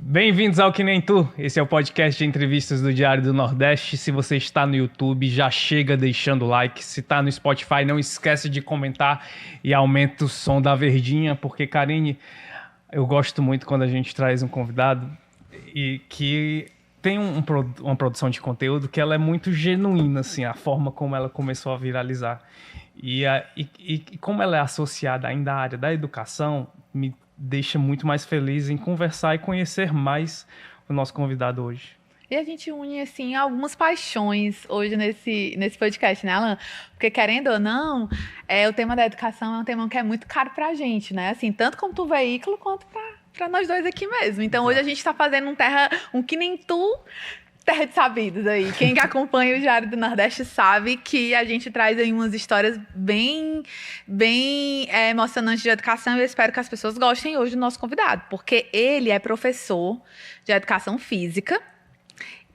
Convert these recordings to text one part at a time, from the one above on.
Bem-vindos ao Que Nem Tu. Esse é o podcast de entrevistas do Diário do Nordeste. Se você está no YouTube, já chega deixando o like. Se está no Spotify, não esquece de comentar e aumenta o som da verdinha, porque, Karine, eu gosto muito quando a gente traz um convidado e que tem uma produção de conteúdo que ela é muito genuína, assim, a forma como ela começou a viralizar. E como ela é associada ainda à área da educação, me deixa muito mais feliz em conversar e conhecer mais o nosso convidado hoje. E a gente une, assim, algumas paixões hoje nesse podcast, né, Alan? Porque, querendo ou não, o tema da educação é um tema que é muito caro pra gente, né? Assim, tanto como pro veículo, quanto pra nós dois aqui mesmo. Então, hoje a gente tá fazendo um Que Nem Tu, terra de sabidos aí. Quem acompanha o Diário do Nordeste sabe que a gente traz aí umas histórias bem emocionantes de educação e eu espero que as pessoas gostem hoje do nosso convidado, porque ele é professor de educação física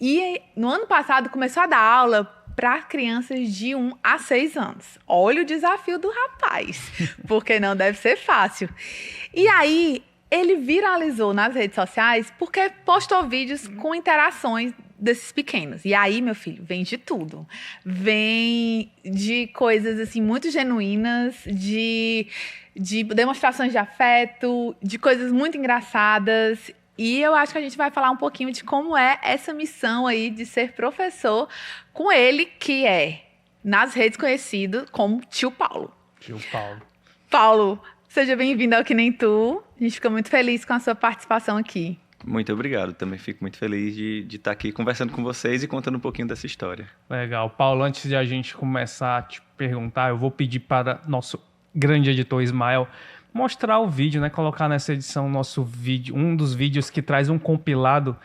e no ano passado começou a dar aula para crianças de 1 a 6 anos. Olha o desafio do rapaz, porque não deve ser fácil. E aí, ele viralizou nas redes sociais porque postou vídeos com interações desses pequenos. E aí, meu filho, vem de tudo. Vem de coisas, assim, muito genuínas, de demonstrações de afeto, de coisas muito engraçadas. E eu acho que a gente vai falar um pouquinho de como é essa missão aí de ser professor com ele, que é, nas redes, conhecido como Tio Paulo. Tio Paulo. Paulo, seja bem-vindo ao Que Nem Tu. A gente fica muito feliz com a sua participação aqui. Muito obrigado. Também fico muito feliz de estar aqui conversando com vocês e contando um pouquinho dessa história. Legal. Paulo, antes de a gente começar a te perguntar, eu vou pedir para nosso grande editor Ismael mostrar o vídeo, né? Colocar nessa edição nosso vídeo, um dos vídeos que traz um compilado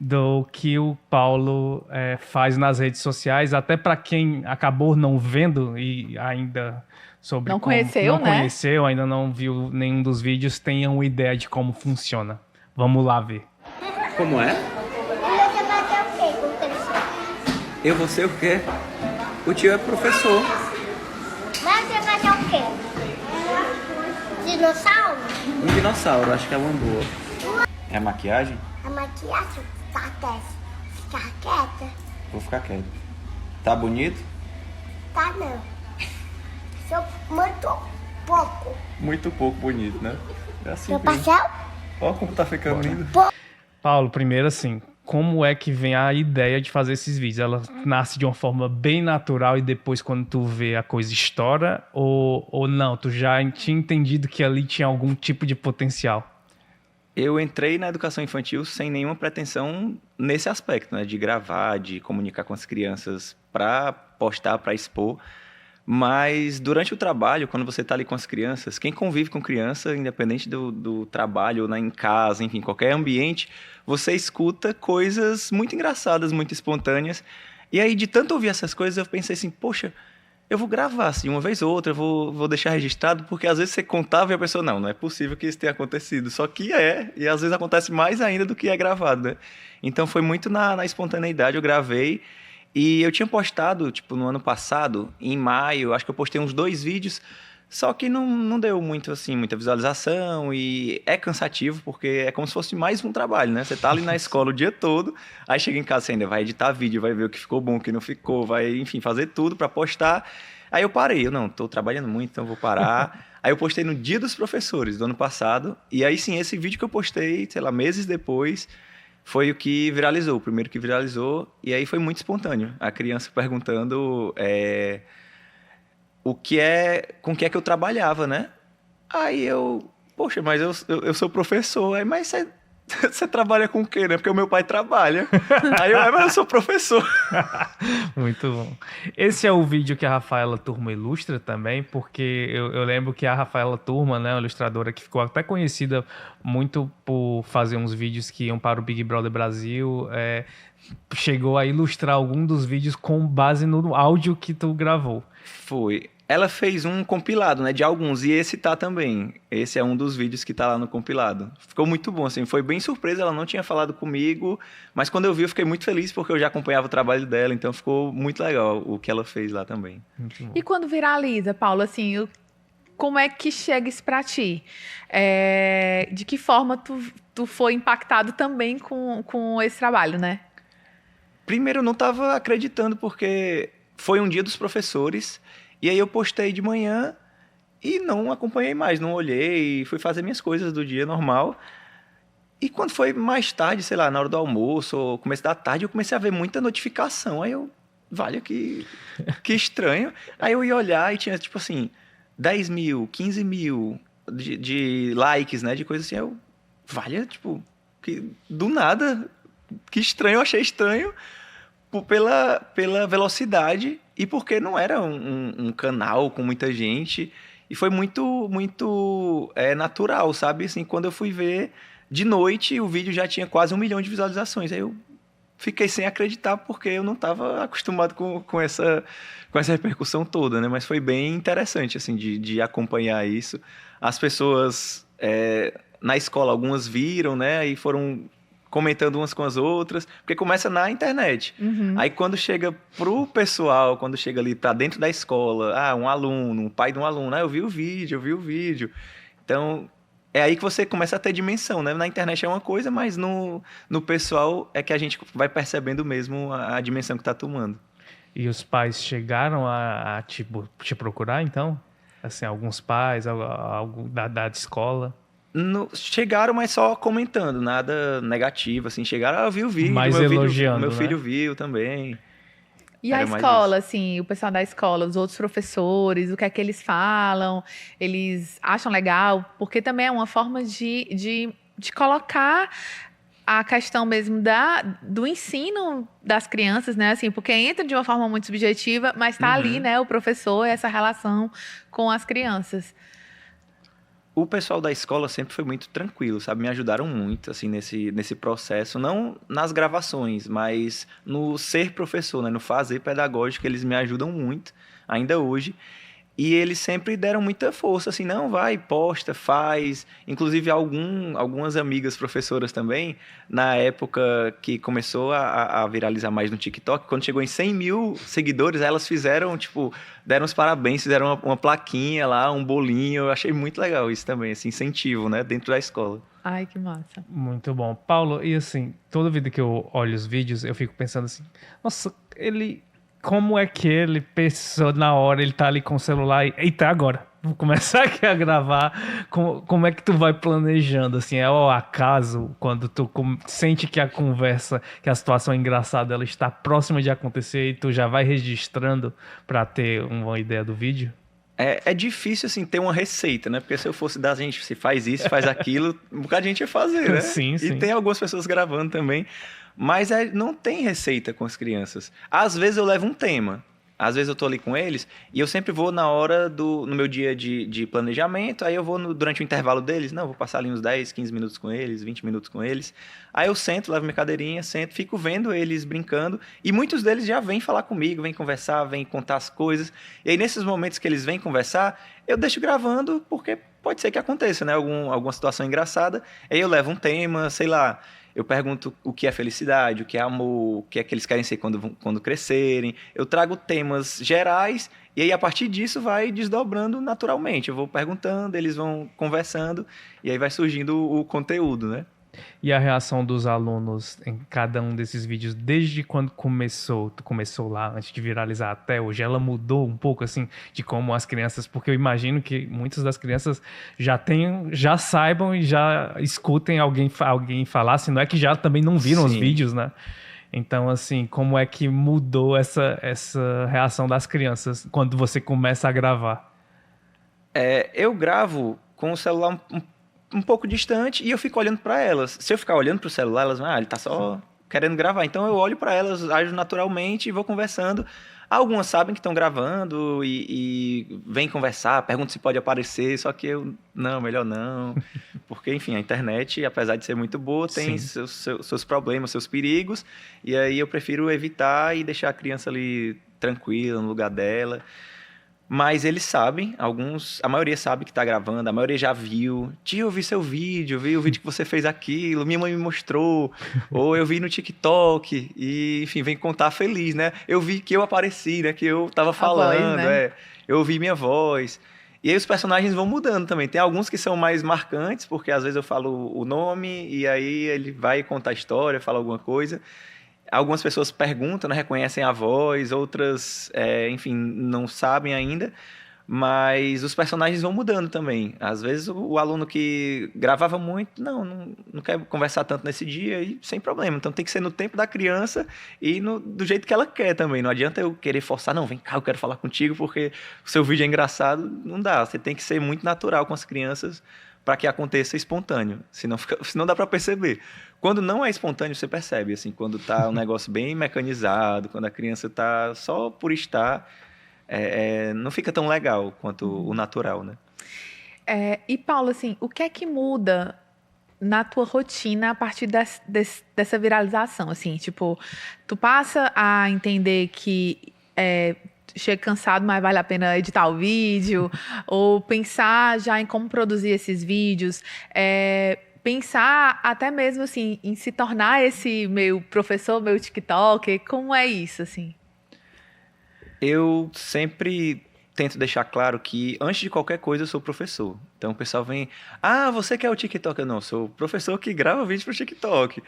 do que o Paulo faz nas redes sociais, até para quem acabou não vendo e ainda não conheceu, ainda não viu nenhum dos vídeos, tenham uma ideia de como funciona. Vamos lá ver. Como é? Você vai ser o quê com crescer? Eu vou ser o quê? O tio é professor. Mas você vai ser o quê? Dinossauro? Um dinossauro, acho que é uma boa. É a maquiagem? A maquiagem ficar quieta? Vou ficar quieto. Tá bonito? Tá não. Sou muito pouco. Muito pouco bonito, né? É assim Meu mesmo. pastel? Ó como tá ficando lindo. Paulo, primeiro assim, como é que vem a ideia de fazer esses vídeos? Ela nasce de uma forma bem natural e depois quando tu vê a coisa estoura? Ou não? Tu já tinha entendido que ali tinha algum tipo de potencial? Eu entrei na educação infantil sem nenhuma pretensão nesse aspecto, né? De gravar, de comunicar com as crianças para postar, para expor. Mas durante o trabalho, quando você está ali com as crianças, quem convive com criança, independente do trabalho, ou em casa, enfim, qualquer ambiente, você escuta coisas muito engraçadas, muito espontâneas. E aí, de tanto ouvir essas coisas, eu pensei assim, poxa, eu vou gravar assim, uma vez ou outra, eu vou deixar registrado, porque às vezes você contava e a pessoa, não é possível que isso tenha acontecido. Só que e às vezes acontece mais ainda do que é gravado, né? Então foi muito na espontaneidade, eu gravei. E eu tinha postado, tipo, no ano passado, em maio, acho que eu postei uns 2 vídeos, só que não deu muito, assim, muita visualização e é cansativo, porque é como se fosse mais um trabalho, né? Você tá ali na escola o dia todo, aí chega em casa, você ainda vai editar vídeo, vai ver o que ficou bom, o que não ficou, vai, enfim, fazer tudo para postar. Aí eu parei, tô trabalhando muito, então vou parar. Aí eu postei no Dia dos Professores, do ano passado, e aí sim, esse vídeo que eu postei, sei lá, meses depois, foi o que viralizou, o primeiro que viralizou, e aí foi muito espontâneo. A criança perguntando com que é que eu trabalhava, né? Aí poxa, mas eu sou professor, aí, mas você trabalha com o quê, né? Porque o meu pai trabalha. Aí mas eu sou professor. Muito bom. Esse é o vídeo que a Rafaela Turma ilustra também, porque eu lembro que a Rafaela Turma, né, uma ilustradora que ficou até conhecida muito por fazer uns vídeos que iam para o Big Brother Brasil, chegou a ilustrar algum dos vídeos com base no áudio que tu gravou. Foi. Ela fez um compilado, né, de alguns, e esse tá também. Esse é um dos vídeos que tá lá no compilado. Ficou muito bom, assim, foi bem surpresa, ela não tinha falado comigo, mas quando eu vi eu fiquei muito feliz porque eu já acompanhava o trabalho dela, então ficou muito legal o que ela fez lá também. E quando viraliza, Paulo, assim, como é que chega isso pra ti? De que forma tu foi impactado também com esse trabalho, né? Primeiro, eu não estava acreditando, porque foi um dia dos professores, e aí eu postei de manhã e não acompanhei mais, não olhei, fui fazer minhas coisas do dia normal. E quando foi mais tarde, sei lá, na hora do almoço ou começo da tarde, eu comecei a ver muita notificação. Aí eu, que estranho. Aí eu ia olhar e tinha, tipo assim, 10 mil, 15 mil de likes, né, de coisa assim. Eu, tipo, que do nada, que estranho, eu achei estranho pela velocidade e porque não era um canal com muita gente. E foi muito, muito natural, sabe? Assim, quando eu fui ver, de noite, o vídeo já tinha quase 1 milhão de visualizações. Aí eu fiquei sem acreditar, porque eu não estava acostumado com essa repercussão toda, né? Mas foi bem interessante, assim, de acompanhar isso. As pessoas na escola, algumas viram, né? E foram comentando umas com as outras, porque começa na internet. Uhum. Aí quando chega pro pessoal, quando chega ali para dentro da escola, um aluno, um pai de um aluno, eu vi o vídeo. Então, é aí que você começa a ter dimensão, né? Na internet é uma coisa, mas no pessoal é que a gente vai percebendo mesmo a dimensão que tá tomando. E os pais chegaram a te procurar, então? Assim, alguns pais, algo da escola? Chegaram, mas só comentando, nada negativo, assim. Chegaram, eu vi o vídeo, mais elogiando, meu filho né? viu também. E a Era mais escola, assim, o pessoal da escola, os outros professores, o que é que eles falam? Eles acham legal? Porque também é uma forma de colocar a questão mesmo do ensino das crianças, né? Assim, porque entra de uma forma muito subjetiva, mas tá ali, né? O professor, essa relação com as crianças. O pessoal da escola sempre foi muito tranquilo, sabe? Me ajudaram muito, assim, nesse processo. Não nas gravações, mas no ser professor, né? No fazer pedagógico, eles me ajudam muito, ainda hoje. E eles sempre deram muita força, assim, não, vai, posta, faz. Inclusive, algumas amigas professoras também, na época que começou a viralizar mais no TikTok, quando chegou em 100 mil seguidores, elas fizeram, tipo, deram os parabéns, fizeram uma plaquinha lá, um bolinho. Eu achei muito legal isso também, esse incentivo, né, dentro da escola. Ai, que massa. Muito bom. Paulo, e assim, toda vida que eu olho os vídeos, eu fico pensando assim, nossa, como é que ele pensou na hora, ele tá ali com o celular e, eita, agora, vou começar aqui a gravar. Como é que tu vai planejando, assim, é ao acaso, quando tu sente que a conversa, que a situação engraçada, ela está próxima de acontecer e tu já vai registrando pra ter uma ideia do vídeo? É difícil, assim, ter uma receita, né? Porque se eu fosse dar, a gente se faz isso, faz aquilo, um bocado de gente ia fazer, né? Sim, sim. E tem algumas pessoas gravando também. Mas não tem receita com as crianças. Às vezes eu levo um tema. Às vezes eu tô ali com eles e eu sempre vou na hora no meu dia de planejamento, aí eu vou durante o intervalo deles, vou passar ali uns 10, 15 minutos com eles, 20 minutos com eles. Aí eu sento, levo minha cadeirinha, sento, fico vendo eles brincando e muitos deles já vêm falar comigo, vêm conversar, vêm contar as coisas. E aí nesses momentos que eles vêm conversar, eu deixo gravando porque pode ser que aconteça, né? Alguma situação engraçada. Aí eu levo um tema, sei lá, eu pergunto o que é felicidade, o que é amor, o que é que eles querem ser quando crescerem. Eu trago temas gerais e aí a partir disso vai desdobrando naturalmente. Eu vou perguntando, eles vão conversando e aí vai surgindo o conteúdo, né? E a reação dos alunos em cada um desses vídeos, desde quando tu começou lá, antes de viralizar até hoje, ela mudou um pouco, assim, de como as crianças, porque eu imagino que muitas das crianças já saibam e já escutem alguém falar, se não é que já também não viram os vídeos, né? Então, assim, como é que mudou essa reação das crianças quando você começa a gravar? Eu gravo com o celular um pouco distante e eu fico olhando para elas. Se eu ficar olhando para o celular, elas vão, ele tá só querendo gravar. Então eu olho para elas, ajo naturalmente e vou conversando. Algumas sabem que estão gravando e vêm conversar, perguntam se pode aparecer, só que melhor não. Porque, enfim, a internet, apesar de ser muito boa, tem seus problemas, seus perigos, e aí eu prefiro evitar e deixar a criança ali tranquila, no lugar dela. Mas eles sabem, a maioria sabe que está gravando, a maioria já viu. Tio, eu vi seu vídeo, vi o vídeo que você fez aquilo, minha mãe me mostrou, ou eu vi no TikTok, e enfim, vem contar feliz, né? Eu vi que eu apareci, né? Que eu estava falando, voz, né? eu ouvi minha voz. E aí os personagens vão mudando também. Tem alguns que são mais marcantes, porque às vezes eu falo o nome e aí ele vai contar a história, fala alguma coisa. Algumas pessoas perguntam, né, reconhecem a voz, outras, enfim, não sabem ainda. Mas os personagens vão mudando também. Às vezes o aluno que gravava muito, não quer conversar tanto nesse dia e sem problema. Então tem que ser no tempo da criança e do jeito que ela quer também. Não adianta eu querer forçar, não, vem cá, eu quero falar contigo porque o seu vídeo é engraçado. Não dá, você tem que ser muito natural com as crianças para que aconteça espontâneo. Senão dá para perceber. Quando não é espontâneo, você percebe. Assim, quando tá um negócio bem mecanizado, quando a criança tá só por estar... não fica tão legal quanto o natural, né? E Paulo, assim, o que é que muda na tua rotina a partir dessa viralização? Assim, tipo, tu passa a entender que chega cansado, mas vale a pena editar o vídeo, ou pensar já em como produzir esses vídeos, pensar até mesmo assim em se tornar esse meu professor, meu TikToker, como é isso, assim? Eu sempre tento deixar claro que, antes de qualquer coisa, eu sou professor. Então, o pessoal vem... você que é o TikToker? Não, eu sou professor que grava vídeo pro TikTok.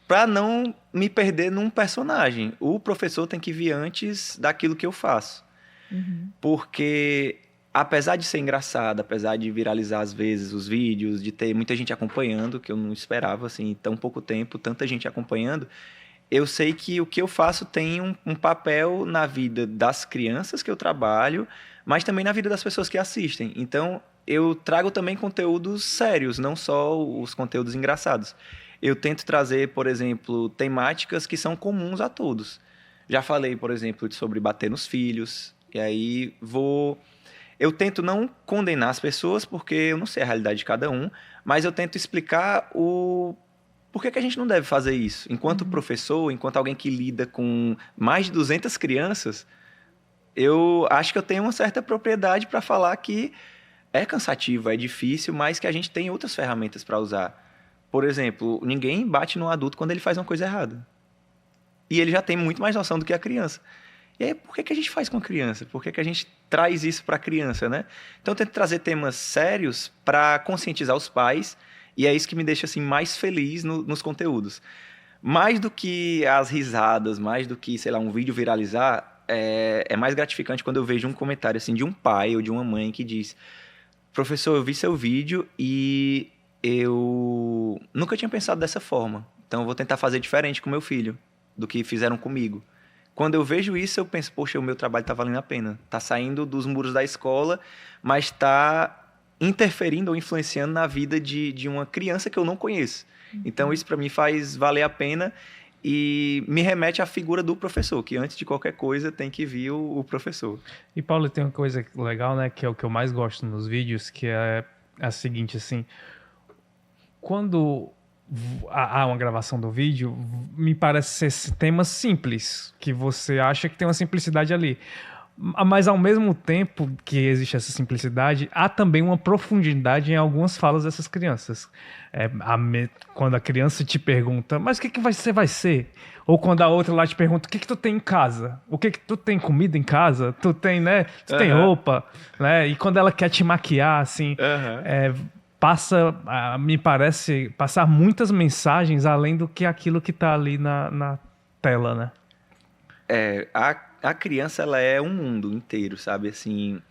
Para não me perder num personagem. O professor tem que vir antes daquilo que eu faço. Uhum. Porque, apesar de ser engraçado, apesar de viralizar, às vezes, os vídeos, de ter muita gente acompanhando, que eu não esperava, assim, em tão pouco tempo, tanta gente acompanhando... Eu sei que o que eu faço tem um papel na vida das crianças que eu trabalho, mas também na vida das pessoas que assistem. Então, eu trago também conteúdos sérios, não só os conteúdos engraçados. Eu tento trazer, por exemplo, temáticas que são comuns a todos. Já falei, por exemplo, sobre bater nos filhos, e aí eu tento não condenar as pessoas, porque eu não sei a realidade de cada um, mas eu tento explicar por que a gente não deve fazer isso? Enquanto professor, enquanto alguém que lida com mais de 200 crianças, eu acho que eu tenho uma certa propriedade para falar que é cansativo, é difícil, mas que a gente tem outras ferramentas para usar. Por exemplo, ninguém bate no adulto quando ele faz uma coisa errada. E ele já tem muito mais noção do que a criança. E aí, por que a gente faz com a criança? Por que a gente traz isso para a criança, né? Então, eu tento trazer temas sérios para conscientizar os pais. E é isso que me deixa assim, mais feliz nos conteúdos. Mais do que as risadas, mais do que, sei lá, um vídeo viralizar, é mais gratificante quando eu vejo um comentário assim, de um pai ou de uma mãe que diz: professor, eu vi seu vídeo e eu nunca tinha pensado dessa forma. Então eu vou tentar fazer diferente com meu filho do que fizeram comigo. Quando eu vejo isso, eu penso, poxa, o meu trabalho está valendo a pena. Está saindo dos muros da escola, mas está interferindo ou influenciando na vida de uma criança que eu não conheço. Então, isso para mim faz valer a pena e me remete à figura do professor, que antes de qualquer coisa tem que vir o professor. E, Paulo, tem uma coisa legal, né, que é o que eu mais gosto nos vídeos, que é a seguinte, assim, quando há uma gravação do vídeo, me parece ser temas simples, que você acha que tem uma simplicidade ali. Mas, ao mesmo tempo que existe essa simplicidade, há também uma profundidade em algumas falas dessas crianças. Quando a criança te pergunta, mas o que você vai ser? Ou quando a outra lá te pergunta, o que tu tem em casa? O que tu tem comida em casa? Tu tem, né? Tu tem roupa? Né? E quando ela quer te maquiar, assim, me parece, passar muitas mensagens além do que aquilo que tá ali na tela, né? A criança, ela é um mundo inteiro, sabe? Assim,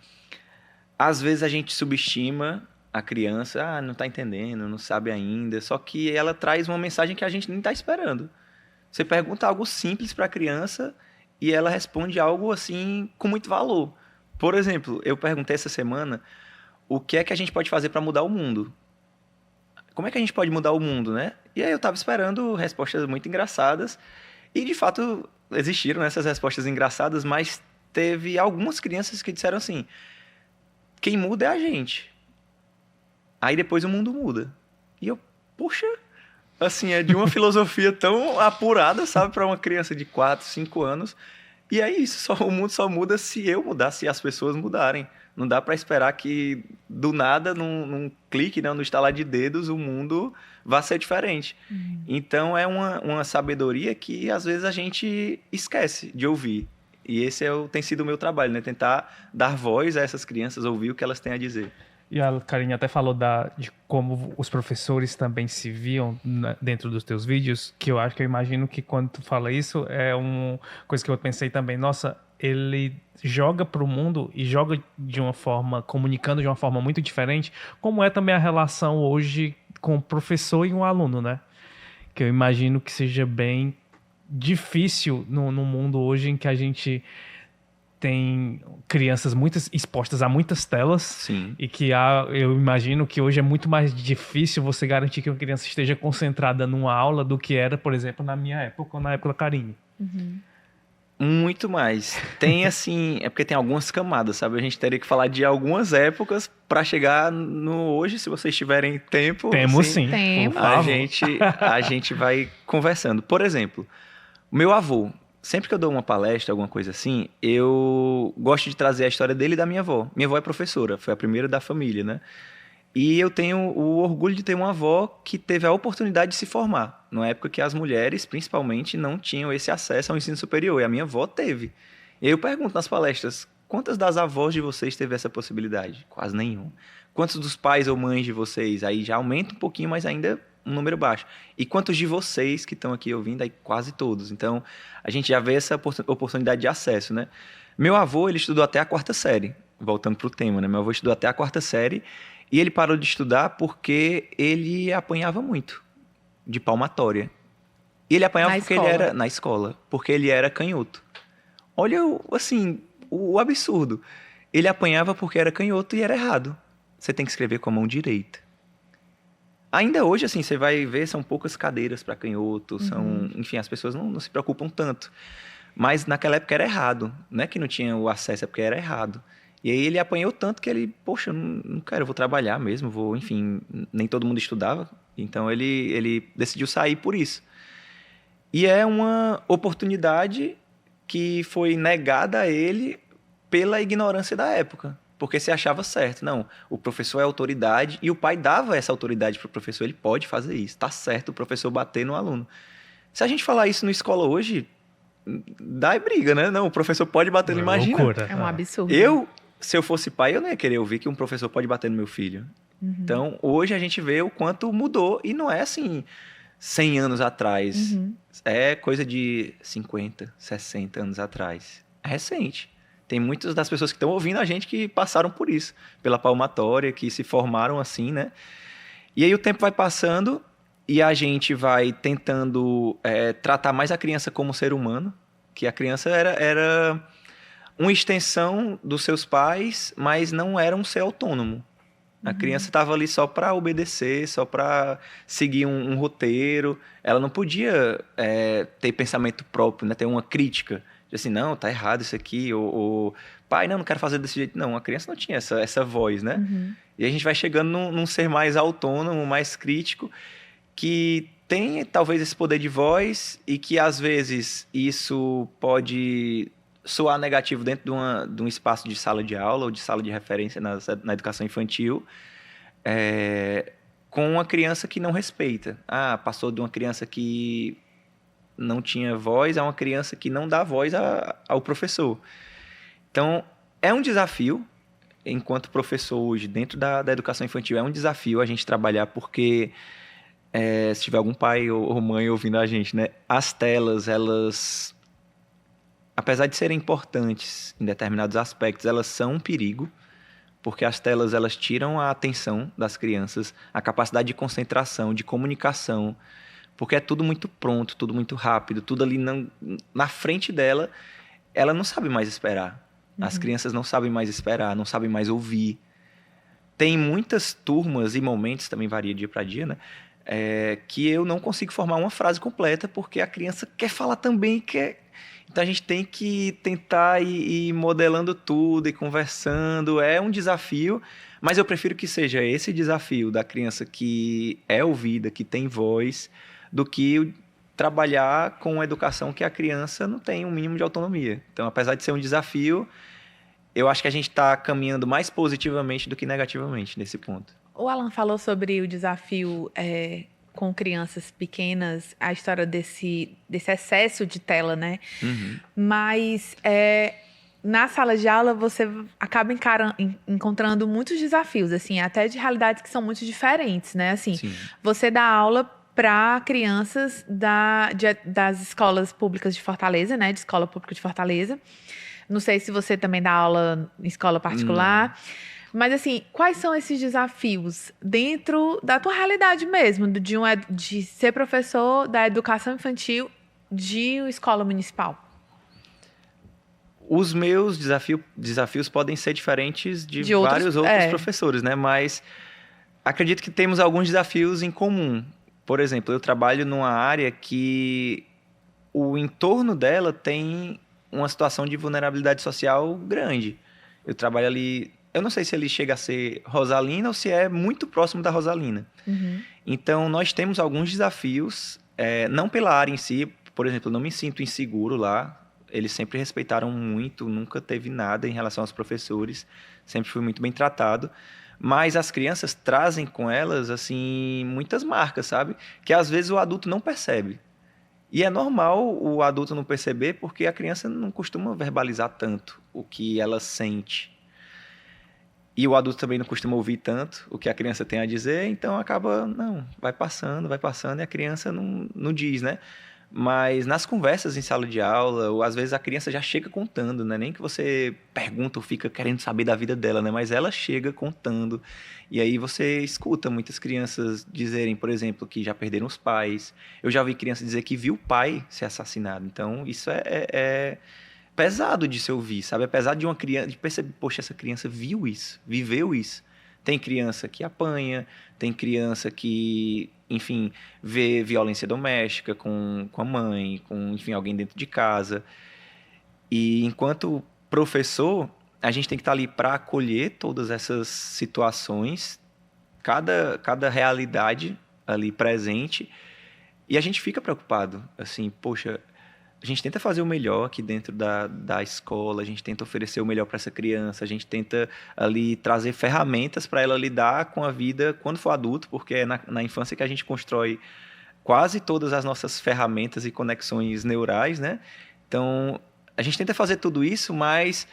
às vezes a gente subestima a criança, não tá entendendo, não sabe ainda, só que ela traz uma mensagem que a gente nem tá esperando. Você pergunta algo simples para a criança e ela responde algo assim com muito valor. Por exemplo, eu perguntei essa semana o que é que a gente pode fazer para mudar o mundo. Como é que a gente pode mudar o mundo, né? E aí eu tava esperando respostas muito engraçadas e, de fato, existiram essas respostas engraçadas, mas teve algumas crianças que disseram assim: quem muda é a gente. Aí depois o mundo muda. E eu, poxa, assim, é de uma filosofia tão apurada, sabe, para uma criança de 4, 5 anos. E é isso, o mundo só muda se eu mudar, se as pessoas mudarem. Não dá para esperar que, do nada, num clique, né, no estalar de dedos, o mundo vá ser diferente. Então, é uma sabedoria que, às vezes, a gente esquece de ouvir. E esse tem sido o meu trabalho, né? Tentar dar voz a essas crianças, ouvir o que elas têm a dizer. E a Karine até falou de como os professores também se viam dentro dos teus vídeos, que eu imagino que quando tu fala isso, é uma coisa que eu pensei também. Nossa, ele joga para o mundo e joga de uma forma, comunicando de uma forma muito diferente, como é também a relação hoje com o professor e um aluno, né? Que eu imagino que seja bem difícil no mundo hoje em que a gente tem crianças expostas a muitas telas. Sim. E que eu imagino que hoje é muito mais difícil você garantir que uma criança esteja concentrada numa aula do que era, por exemplo, na minha época ou na época da Karine. Muito mais. Tem assim, é porque tem algumas camadas, sabe? A gente teria que falar de algumas épocas para chegar no hoje, se vocês tiverem tempo. Temos assim, sim. Temos. A gente vai conversando. Por exemplo, o meu avô, sempre que eu dou uma palestra, alguma coisa assim, eu gosto de trazer a história dele e da minha avó. Minha avó é professora, foi a primeira da família, né? E eu tenho o orgulho de ter uma avó que teve a oportunidade de se formar, numa época que as mulheres, principalmente, não tinham esse acesso ao ensino superior, e a minha avó teve. E eu pergunto nas palestras, quantas das avós de vocês teve essa possibilidade? Quase nenhum. Quantos dos pais ou mães de vocês? Aí já aumenta um pouquinho, mas ainda um número baixo. E quantos de vocês que estão aqui ouvindo? Aí quase todos. Então, a gente já vê essa oportunidade de acesso, né? Meu avô, ele estudou até a 4ª série, voltando para o tema, né? Meu avô estudou até a 4ª série, e ele parou de estudar porque ele apanhava muito de palmatória. E ele apanhava porque ele era na escola, porque ele era canhoto. Olha, assim, o absurdo. Ele apanhava porque era canhoto e era errado. Você tem que escrever com a mão direita. Ainda hoje, assim, você vai ver, são poucas cadeiras para canhoto, enfim, as pessoas não se preocupam tanto. Mas naquela época era errado, não é que não tinha o acesso, é porque era errado. E aí ele apanhou tanto que ele, poxa, não quero, eu vou trabalhar mesmo, enfim, nem todo mundo estudava. Então ele decidiu sair por isso. E é uma oportunidade que foi negada a ele pela ignorância da época. Porque se achava certo. Não, o professor é autoridade e o pai dava essa autoridade para o professor. Ele pode fazer isso. Está certo o professor bater no aluno. Se a gente falar isso na escola hoje, dá briga, né? Não, o professor pode bater, não imagina. Loucura. É um absurdo. Se eu fosse pai, eu não ia querer ouvir que um professor pode bater no meu filho. Então, hoje a gente vê o quanto mudou. E não é assim 100 anos atrás. É coisa de 50, 60 anos atrás. É recente. Tem muitas das pessoas que estão ouvindo a gente que passaram por isso, pela palmatória, que se formaram assim, né? E aí o tempo vai passando e a gente vai tentando tratar mais a criança como ser humano, que a criança era uma extensão dos seus pais, mas não era um ser autônomo. A criança estava ali só para obedecer, só para seguir um roteiro. Ela não podia ter pensamento próprio, né? Ter uma crítica. Assim, não, tá errado isso aqui, ou pai, não quero fazer desse jeito. Não, a criança não tinha essa voz, né? E a gente vai chegando num ser mais autônomo, mais crítico, que tem talvez esse poder de voz e que às vezes isso pode soar negativo dentro de um espaço de sala de aula ou de sala de referência na educação infantil, com uma criança que não respeita. Passou de uma criança que não tinha voz a uma criança que não dá voz ao professor. Então, é um desafio, enquanto professor hoje, dentro da educação infantil, é um desafio a gente trabalhar, porque se tiver algum pai ou mãe ouvindo a gente, né, as telas, elas, apesar de serem importantes em determinados aspectos, elas são um perigo, porque as telas elas tiram a atenção das crianças, a capacidade de concentração, de comunicação, porque é tudo muito pronto, tudo muito rápido, tudo ali na frente dela, ela não sabe mais esperar. As crianças não sabem mais esperar, não sabem mais ouvir. Tem muitas turmas e momentos, também varia dia para dia, né? Que eu não consigo formar uma frase completa, porque a criança quer falar também, quer... Então a gente tem que tentar ir modelando tudo e conversando. É um desafio, mas eu prefiro que seja esse desafio da criança que é ouvida, que tem voz, do que trabalhar com uma educação que a criança não tem um mínimo de autonomia. Então, apesar de ser um desafio, eu acho que a gente está caminhando mais positivamente do que negativamente nesse ponto. O Alan falou sobre o desafio com crianças pequenas a história desse excesso de tela, né? Mas na sala de aula você acaba encontrando muitos desafios, assim, até de realidades que são muito diferentes, né? Assim, Sim. você dá aula para crianças das escolas públicas de Fortaleza, né? De escola pública de Fortaleza. Não sei se você também dá aula em escola particular. Mas, assim, quais são esses desafios dentro da tua realidade mesmo, de ser professor da educação infantil de uma escola municipal? Os meus desafios podem ser diferentes de De outros, vários outros professores, né? Mas acredito que temos alguns desafios em comum. Por exemplo, eu trabalho numa área que o entorno dela tem uma situação de vulnerabilidade social grande. Eu trabalho ali, eu não sei se ele chega a ser Rosalina ou se é muito próximo da Rosalina. Então, nós temos alguns desafios, não pela área em si, por exemplo, eu não me sinto inseguro lá. Eles sempre respeitaram muito, nunca teve nada em relação aos professores, sempre fui muito bem tratado. Mas as crianças trazem com elas, assim, muitas marcas, sabe? Que às vezes o adulto não percebe. E é normal o adulto não perceber, porque a criança não costuma verbalizar tanto o que ela sente. E o adulto também não costuma ouvir tanto o que a criança tem a dizer, então acaba, vai passando, e a criança não diz, né? Mas nas conversas em sala de aula, ou às vezes a criança já chega contando, né? Nem que você pergunta ou fica querendo saber da vida dela, né? Mas ela chega contando. E aí você escuta muitas crianças dizerem, por exemplo, que já perderam os pais. Eu já ouvi criança dizer que viu o pai ser assassinado. Então, isso é pesado de se ouvir, sabe? É pesado de uma criança, de perceber, poxa, essa criança viu isso, viveu isso. Tem criança que apanha, tem criança que, enfim, vê violência doméstica com a mãe, com, enfim, alguém dentro de casa. E enquanto professor, a gente tem que estar ali para acolher todas essas situações, cada realidade ali presente, e a gente fica preocupado, assim, poxa, a gente tenta fazer o melhor aqui dentro da escola, a gente tenta oferecer o melhor para essa criança, a gente tenta ali trazer ferramentas para ela lidar com a vida quando for adulto, porque é na infância que a gente constrói quase todas as nossas ferramentas e conexões neurais, né? Então, a gente tenta fazer tudo isso, mas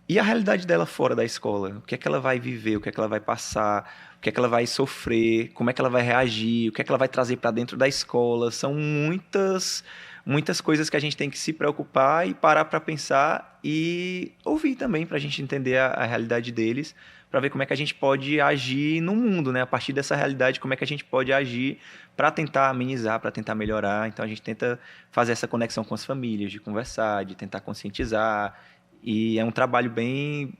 e a realidade dela fora da escola? O que é que ela vai viver? O que é que ela vai passar? O que é que ela vai sofrer? Como é que ela vai reagir? O que é que ela vai trazer para dentro da escola? São muitas coisas que a gente tem que se preocupar e parar para pensar e ouvir também para a gente entender a realidade deles, para ver como é que a gente pode agir no mundo, né? A partir dessa realidade, como é que a gente pode agir para tentar amenizar, para tentar melhorar. Então, a gente tenta fazer essa conexão com as famílias, de conversar, de tentar conscientizar. E é um trabalho bem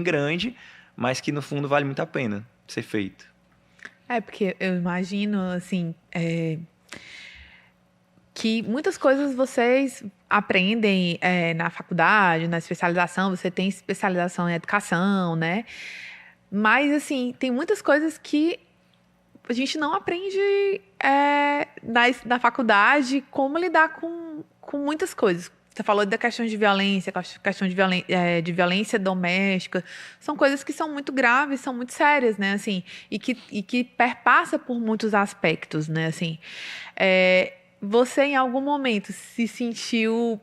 grande, mas que, no fundo, vale muito a pena ser feito. Porque eu imagino, assim, que muitas coisas vocês aprendem na faculdade, na especialização, você tem especialização em educação, né? Mas, assim, tem muitas coisas que a gente não aprende na faculdade, como lidar com muitas coisas. Você falou da questão de violência, de violência doméstica. São coisas que são muito graves, são muito sérias, né? Assim, e que perpassa por muitos aspectos, né? Assim, você, em algum momento, se sentiu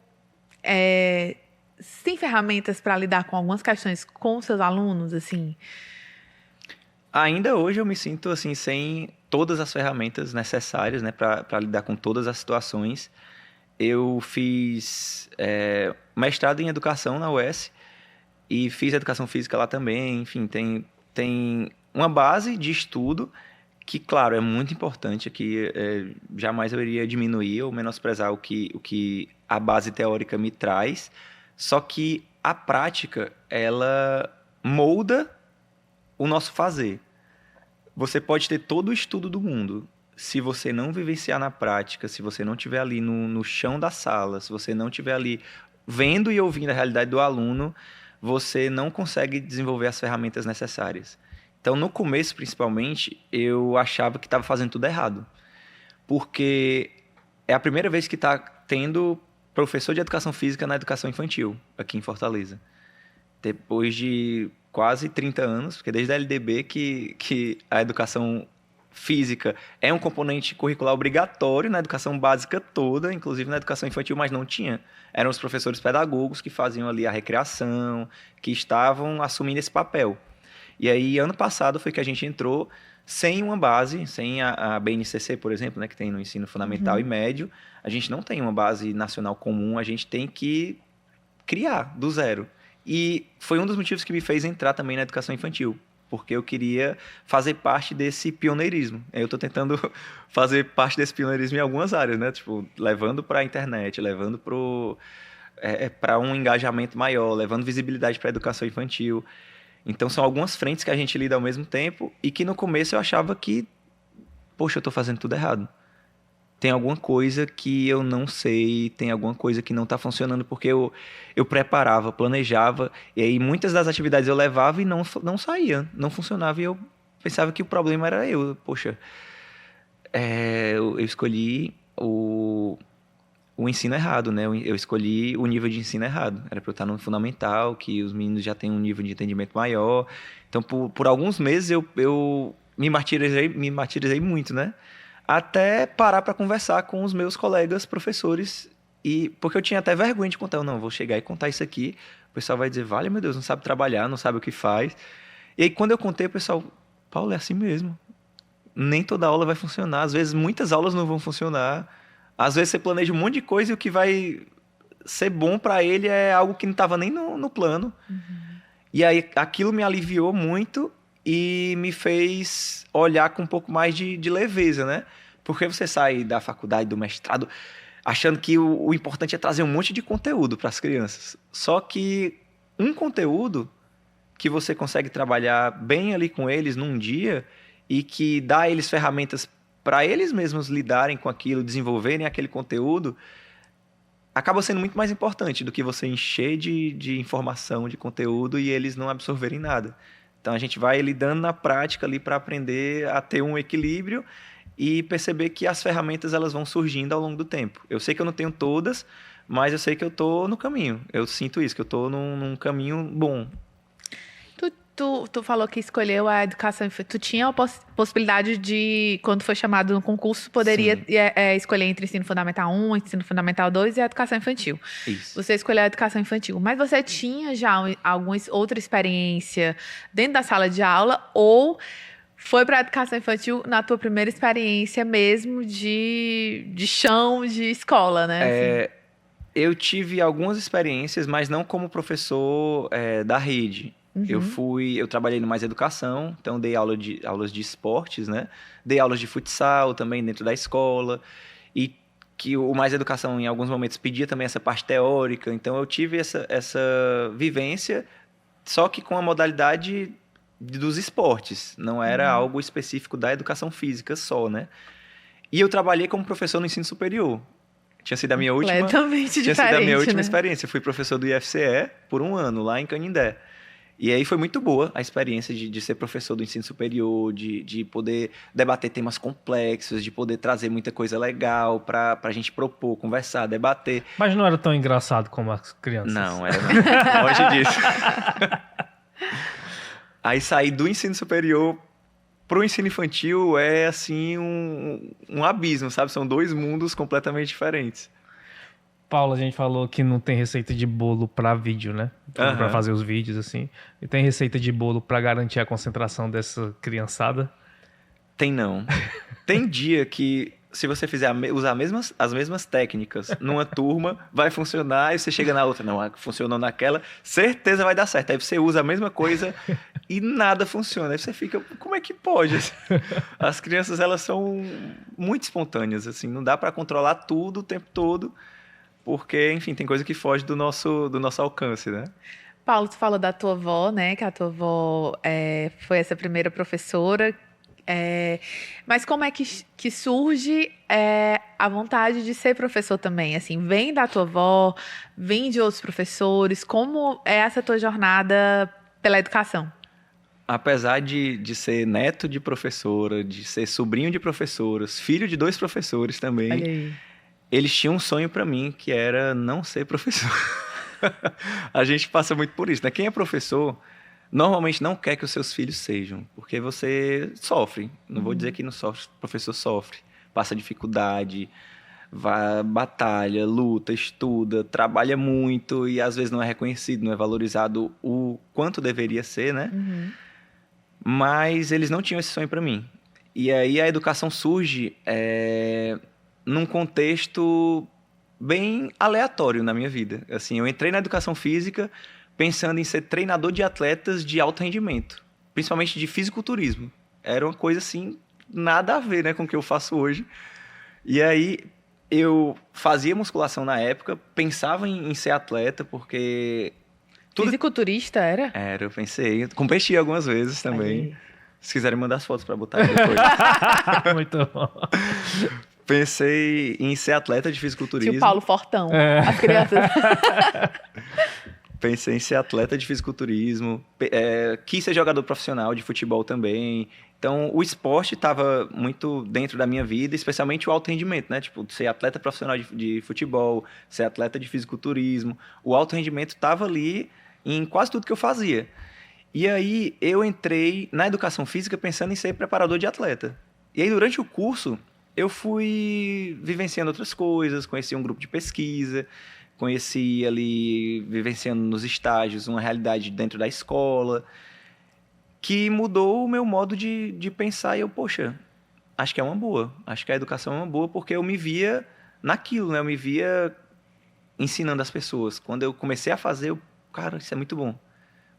sem ferramentas para lidar com algumas questões com seus alunos, assim? Ainda hoje eu me sinto assim sem todas as ferramentas necessárias, né, para lidar com todas as situações. Eu fiz mestrado em educação na UES e fiz educação física lá também. Enfim, tem uma base de estudo que, claro, é muito importante, que jamais eu iria diminuir ou menosprezar o que a base teórica me traz, só que a prática, ela molda o nosso fazer. Você pode ter todo o estudo do mundo, se você não vivenciar na prática, se você não estiver ali no chão da sala, se você não estiver ali vendo e ouvindo a realidade do aluno, você não consegue desenvolver as ferramentas necessárias. Então, no começo, principalmente, eu achava que estava fazendo tudo errado. Porque é a primeira vez que está tendo professor de educação física na educação infantil, aqui em Fortaleza. Depois de quase 30 anos, porque desde a LDB que a educação física é um componente curricular obrigatório na educação básica toda, inclusive na educação infantil, mas não tinha. Eram os professores pedagogos que faziam ali a recreação, que estavam assumindo esse papel. E aí, ano passado, foi que a gente entrou sem uma base, sem a BNCC, por exemplo, né, que tem no ensino fundamental e médio. A gente não tem uma base nacional comum, a gente tem que criar do zero. E foi um dos motivos que me fez entrar também na educação infantil, porque eu queria fazer parte desse pioneirismo. Eu estou tentando fazer parte desse pioneirismo em algumas áreas, né? Tipo, levando para a internet, levando para um engajamento maior, levando visibilidade para a educação infantil. Então, são algumas frentes que a gente lida ao mesmo tempo e que no começo eu achava que, poxa, eu estou fazendo tudo errado. Tem alguma coisa que eu não sei, tem alguma coisa que não está funcionando, porque eu preparava, planejava, e aí muitas das atividades eu levava e não saía, não funcionava, e eu pensava que o problema era eu. Poxa, eu escolhi o ensino errado, né? Eu escolhi o nível de ensino errado. Era para eu estar no fundamental, que os meninos já têm um nível de entendimento maior. Então, por alguns meses, eu me martirizei muito, né? Até parar para conversar com os meus colegas professores, porque eu tinha até vergonha de contar. Eu não, vou chegar e contar isso aqui, o pessoal vai dizer, vale, meu Deus, não sabe trabalhar, não sabe o que faz. E aí, quando eu contei, o pessoal, Paulo, é assim mesmo. Nem toda aula vai funcionar, às vezes muitas aulas não vão funcionar, às vezes você planeja um monte de coisa e o que vai ser bom para ele é algo que não estava nem no plano. E aí, aquilo me aliviou muito e me fez olhar com um pouco mais de leveza, né? Porque você sai da faculdade, do mestrado, achando que o importante é trazer um monte de conteúdo para as crianças. Só que um conteúdo que você consegue trabalhar bem ali com eles num dia e que dá a eles ferramentas para eles mesmos lidarem com aquilo, desenvolverem aquele conteúdo, acaba sendo muito mais importante do que você encher de informação, de conteúdo e eles não absorverem nada. Então, a gente vai lidando na prática ali para aprender a ter um equilíbrio e perceber que as ferramentas elas vão surgindo ao longo do tempo. Eu sei que eu não tenho todas, mas eu sei que eu estou no caminho. Eu sinto isso, que eu estou num caminho bom. Tu falou que escolheu a educação infantil. Tu tinha a possibilidade de, quando foi chamado no concurso, poderia escolher entre ensino fundamental 1, ensino fundamental 2 e a educação infantil. Isso. Você escolheu a educação infantil. Mas você tinha já alguma outra experiência dentro da sala de aula ou foi para a educação infantil na tua primeira experiência mesmo de chão, de escola, né? Eu tive algumas experiências, mas não como professor da rede. Eu trabalhei no Mais Educação, então dei aulas de esportes, né? Dei aulas de futsal também dentro da escola, e que o Mais Educação em alguns momentos pedia também essa parte teórica, então eu tive essa vivência, só que com a modalidade dos esportes, não era algo específico da educação física só, né? E eu trabalhei como professor no ensino superior. Tinha sido a minha última experiência. Eu fui professor do IFCE por 1 ano, lá em Canindé. E aí foi muito boa a experiência de ser professor do ensino superior, de poder debater temas complexos, de poder trazer muita coisa legal para a gente propor, conversar, debater. Mas não era tão engraçado como as crianças. Não, era não. Longe disso. Aí sair do ensino superior pro ensino infantil é assim um abismo, sabe? São 2 mundos completamente diferentes. Paulo, a gente falou que não tem receita de bolo para vídeo, né? Para fazer os vídeos, assim. E tem receita de bolo para garantir a concentração dessa criançada? Tem não. Tem dia que, se você usar as mesmas técnicas numa turma, vai funcionar, e você chega na outra, não, funcionou naquela, certeza vai dar certo. Aí você usa a mesma coisa e nada funciona. Aí você fica, como é que pode? As crianças, elas são muito espontâneas, assim, não dá para controlar tudo o tempo todo, porque, enfim, tem coisa que foge do nosso alcance, né? Paulo, tu falou da tua avó, né? Que a tua avó foi essa primeira professora. Mas como é que surge a vontade de ser professor também? Assim, vem da tua avó, vem de outros professores? Como é essa tua jornada pela educação? Apesar de ser neto de professora, de ser sobrinho de professoras, filho de 2 professores também... Olha aí. Eles tinham um sonho para mim, que era não ser professor. A gente passa muito por isso, né? Quem é professor normalmente não quer que os seus filhos sejam, porque você sofre. Não vou dizer que não sofre, o professor sofre, passa dificuldade, vai, batalha, luta, estuda, trabalha muito e às vezes não é reconhecido, não é valorizado o quanto deveria ser, né? Mas eles não tinham esse sonho para mim. E aí a educação surge num contexto bem aleatório na minha vida. Assim, eu entrei na educação física pensando em ser treinador de atletas de alto rendimento, principalmente de fisiculturismo. Era uma coisa assim, nada a ver, né, com o que eu faço hoje. E aí eu fazia musculação na época, pensava em ser atleta, porque Fisiculturista era? era, eu pensei, competi algumas vezes também. Aí. Se quiserem mandar as fotos para botar aí depois. Muito bom. Pensei em ser atleta de fisiculturismo. Tio Paulo Fortão. As crianças. Pensei em ser atleta de fisiculturismo, quis ser jogador profissional de futebol também. Então, o esporte estava muito dentro da minha vida, especialmente o alto rendimento, né? Tipo, ser atleta profissional de futebol, ser atleta de fisiculturismo. O alto rendimento estava ali em quase tudo que eu fazia. E aí, eu entrei na educação física pensando em ser preparador de atleta. E aí, durante o curso, eu fui vivenciando outras coisas, conheci um grupo de pesquisa, conheci ali, vivenciando nos estágios, uma realidade dentro da escola, que mudou o meu modo de pensar. E eu, poxa, acho que é uma boa. Acho que a educação é uma boa, porque eu me via naquilo, né? Eu me via ensinando as pessoas. Quando eu comecei a fazer, cara, isso é muito bom.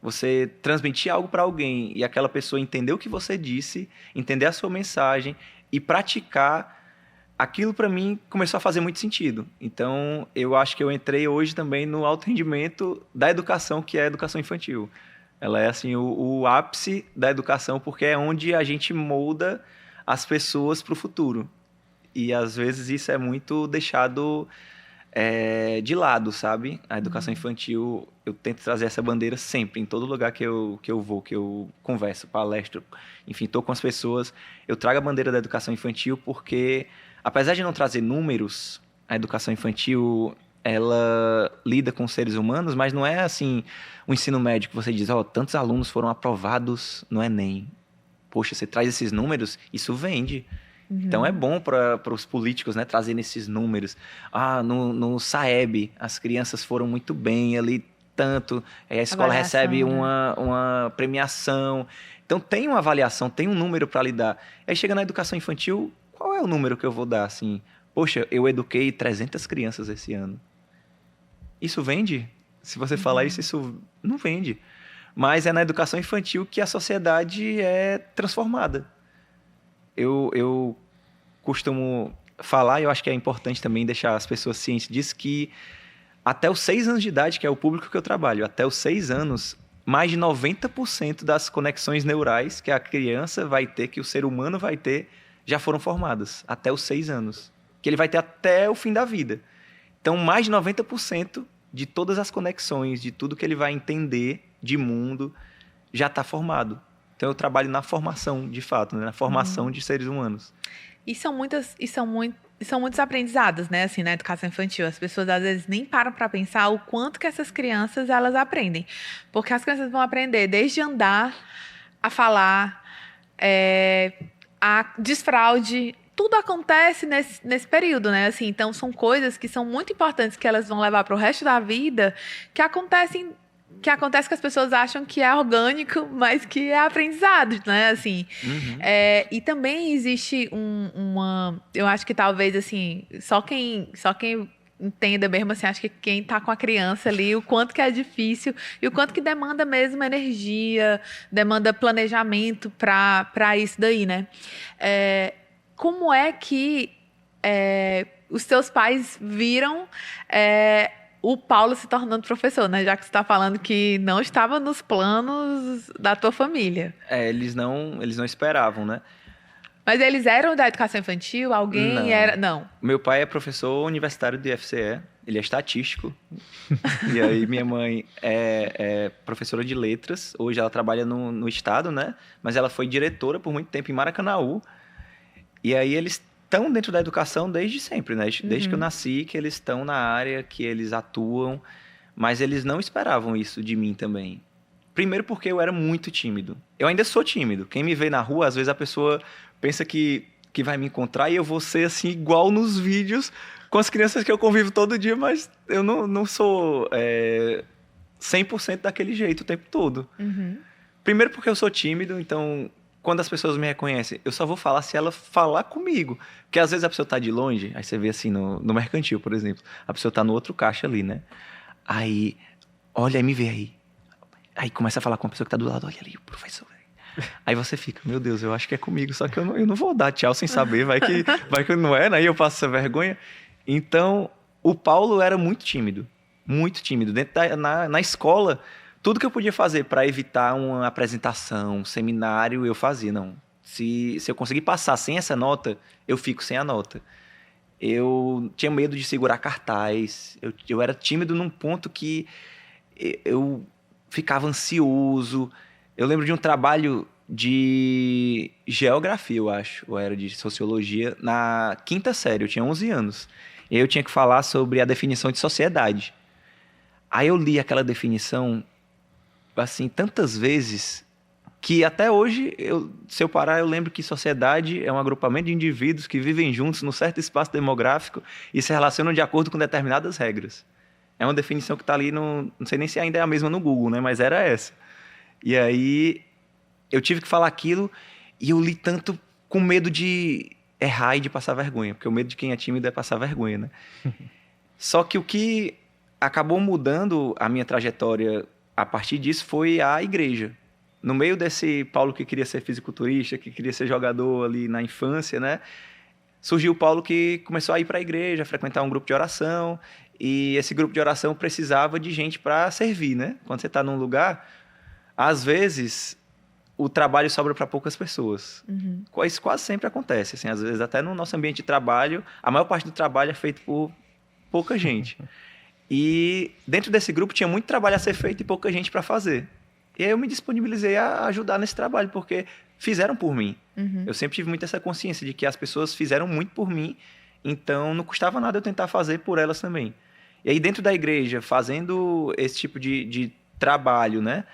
Você transmitir algo para alguém e aquela pessoa entender o que você disse, entender a sua mensagem e praticar, aquilo para mim começou a fazer muito sentido. Então, eu acho que eu entrei hoje também no alto rendimento da educação, que é a educação infantil. Ela é assim o ápice da educação, porque é onde a gente molda as pessoas para o futuro. E às vezes isso é muito deixado de lado, sabe? A educação infantil, eu tento trazer essa bandeira sempre, em todo lugar que eu vou, que eu converso, palestro, enfim, estou com as pessoas, eu trago a bandeira da educação infantil porque, apesar de não trazer números, a educação infantil, ela lida com seres humanos, mas não é assim, o ensino médio que você diz, tantos alunos foram aprovados no Enem. Poxa, você traz esses números, isso vende. Então é bom para os políticos, né, trazerem esses números. No Saeb, as crianças foram muito bem ali, tanto. A escola Avaliação, recebe né? uma premiação. Então tem uma avaliação, tem um número para lidar. Aí chega na educação infantil, qual é o número que eu vou dar? Assim, poxa, eu eduquei 300 crianças esse ano. Isso vende? Se você falar isso não vende. Mas é na educação infantil que a sociedade é transformada. Eu costumo falar, e eu acho que é importante também deixar as pessoas cientes disso, que até os 6 anos de idade, que é o público que eu trabalho, até os 6 anos, mais de 90% das conexões neurais que a criança vai ter, que o ser humano vai ter, já foram formadas, até os 6 anos. Que ele vai ter até o fim da vida. Então, mais de 90% de todas as conexões, de tudo que ele vai entender de mundo, já está formado. Então, eu trabalho na formação, de fato, né? Na formação de seres humanos. E são muitos aprendizados, né, assim, na educação infantil. As pessoas, às vezes, nem param para pensar o quanto que essas crianças, elas aprendem. Porque as crianças vão aprender desde andar, a falar, a desfraude. Tudo acontece nesse período, né? Assim, então, são coisas que são muito importantes que elas vão levar para o resto da vida, que acontece que as pessoas acham que é orgânico, mas que é aprendizado, né? Assim, e também existe eu acho que talvez, assim, só quem entenda mesmo, assim, acho que quem tá com a criança ali, o quanto que é difícil e o quanto que demanda mesmo energia, demanda planejamento para isso daí, né? Como é que os seus pais viram o Paulo se tornando professor, né? Já que você está falando que não estava nos planos da tua família. Eles não esperavam, né? Mas eles eram da educação infantil? Alguém Não. era... Não. Meu pai é professor universitário do IFCE, ele é estatístico. E aí minha mãe é professora de letras. Hoje ela trabalha no estado, né? Mas ela foi diretora por muito tempo em Maracanaú. E aí eles estão dentro da educação desde sempre, né? Desde que eu nasci, que eles estão na área, que eles atuam. Mas eles não esperavam isso de mim também. Primeiro porque eu era muito tímido. Eu ainda sou tímido. Quem me vê na rua, às vezes a pessoa pensa que vai me encontrar e eu vou ser assim, igual nos vídeos, com as crianças que eu convivo todo dia, mas eu não sou 100% daquele jeito o tempo todo. Primeiro porque eu sou tímido, então quando as pessoas me reconhecem, eu só vou falar se ela falar comigo. Porque às vezes a pessoa tá de longe, aí você vê assim no mercantil, por exemplo, a pessoa tá no outro caixa ali, né? Aí, olha, aí me vê aí. Aí começa a falar com a pessoa que tá do lado, olha ali, o professor. Aí você fica, meu Deus, eu acho que é comigo, só que eu não vou dar tchau sem saber, vai que não é, né? Aí eu passo essa vergonha. Então, o Paulo era muito tímido. Na escola, tudo que eu podia fazer para evitar uma apresentação, um seminário, eu fazia. Não, se eu conseguir passar sem essa nota, eu fico sem a nota. Eu tinha medo de segurar cartaz. Eu era tímido num ponto que eu ficava ansioso. Eu lembro de um trabalho de geografia, eu acho, ou era de sociologia, na quinta série, eu tinha 11 anos. E aí eu tinha que falar sobre a definição de sociedade. Aí eu li aquela definição, assim, tantas vezes, que até hoje, se eu parar, eu lembro que sociedade é um agrupamento de indivíduos que vivem juntos num certo espaço demográfico e se relacionam de acordo com determinadas regras. É uma definição que está ali, não sei nem se ainda é a mesma no Google, né? Mas era essa. E aí eu tive que falar aquilo e eu li tanto com medo de errar e de passar vergonha, porque o medo de quem é tímido é passar vergonha, né? Só que o que acabou mudando a minha trajetória a partir disso foi a igreja. No meio desse Paulo que queria ser fisiculturista, que queria ser jogador ali na infância, né? Surgiu o Paulo que começou a ir para a igreja, a frequentar um grupo de oração, e esse grupo de oração precisava de gente para servir, né? Quando você está num lugar, às vezes o trabalho sobra para poucas pessoas. Isso quase sempre acontece. Assim, às vezes, até no nosso ambiente de trabalho, a maior parte do trabalho é feito por pouca gente. E dentro desse grupo tinha muito trabalho a ser feito e pouca gente para fazer. E aí eu me disponibilizei a ajudar nesse trabalho, porque fizeram por mim. Eu sempre tive muito essa consciência de que as pessoas fizeram muito por mim, então não custava nada eu tentar fazer por elas também. E aí dentro da igreja, fazendo esse tipo de trabalho, né?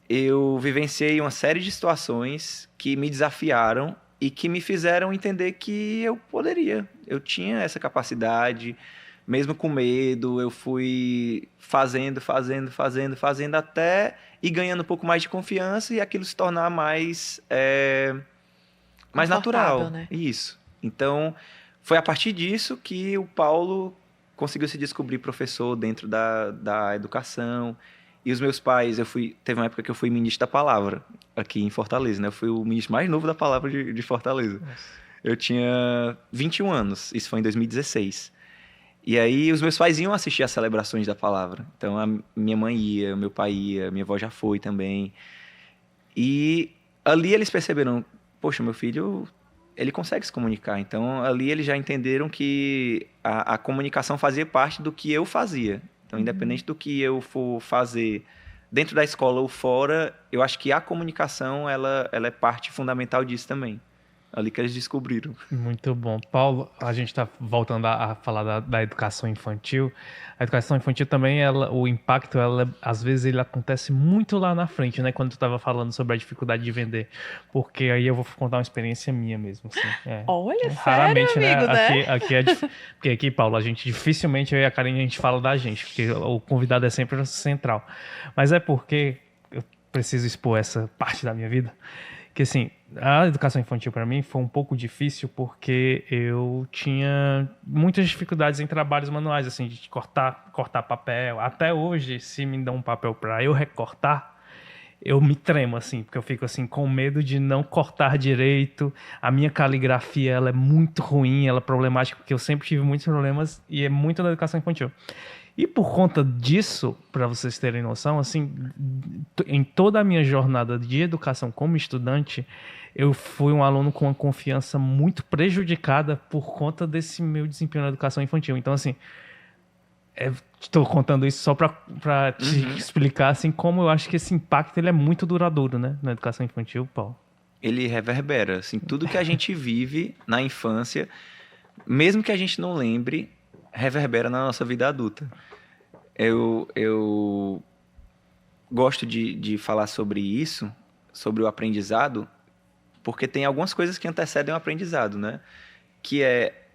Eu vivenciei uma série de situações que me desafiaram e que me fizeram entender que eu poderia. Eu tinha essa capacidade, mesmo com medo, eu fui fazendo até ir ganhando um pouco mais de confiança e aquilo se tornar mais natural. Né? Isso. Então, foi a partir disso que o Paulo conseguiu se descobrir professor dentro da educação. E os meus pais, teve uma época que eu fui ministro da palavra aqui em Fortaleza, né? Eu fui o ministro mais novo da palavra de Fortaleza. Nossa. Eu tinha 21 anos, isso foi em 2016. E aí os meus pais iam assistir às celebrações da palavra. Então a minha mãe ia, meu pai ia, minha avó já foi também. E ali eles perceberam, poxa, meu filho, ele consegue se comunicar. Então ali eles já entenderam que a comunicação fazia parte do que eu fazia. Então, independente do que eu for fazer dentro da escola ou fora, eu acho que a comunicação ela é parte fundamental disso também. Ali que eles descobriram. Muito bom. Paulo, a gente está voltando a falar da educação infantil. A educação infantil também, o impacto, às vezes, ele acontece muito lá na frente, né? Quando tu estava falando sobre a dificuldade de vender. Porque aí eu vou contar uma experiência minha mesmo. Assim. Olha, raramente, sério, amigo, né? Porque aqui, Paulo, a gente dificilmente, eu e a Karine, a gente fala da gente. Porque o convidado é sempre o central. Mas é porque eu preciso expor essa parte da minha vida. Que assim, a educação infantil para mim foi um pouco difícil porque eu tinha muitas dificuldades em trabalhos manuais, assim, de cortar papel. Até hoje, se me dão um papel para eu recortar, eu me tremo, assim, porque eu fico assim com medo de não cortar direito. A minha caligrafia, ela é muito ruim, ela é problemática, porque eu sempre tive muitos problemas e é muito da educação infantil. E por conta disso, para vocês terem noção, assim, em toda a minha jornada de educação como estudante, eu fui um aluno com uma confiança muito prejudicada por conta desse meu desempenho na educação infantil. Então, assim, estou contando isso só para te explicar assim, como eu acho que esse impacto ele é muito duradouro, né, na educação infantil, Paulo. Ele reverbera, assim, tudo que a gente vive na infância, mesmo que a gente não lembre, reverbera na nossa vida adulta. gosto de falar sobre isso, sobre o aprendizado, porque tem algumas coisas que antecedem o aprendizado, né? Que é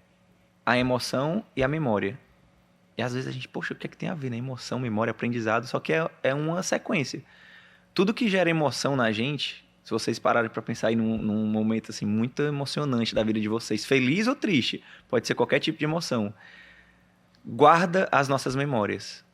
a emoção e a memória. E às vezes a gente, poxa, o que é que tem a ver, né? Emoção, memória, aprendizado, só que é uma sequência. Tudo que gera emoção na gente, se vocês pararem para pensar aí num momento assim muito emocionante da vida de vocês, feliz ou triste, pode ser qualquer tipo de emoção, guarda as nossas memórias.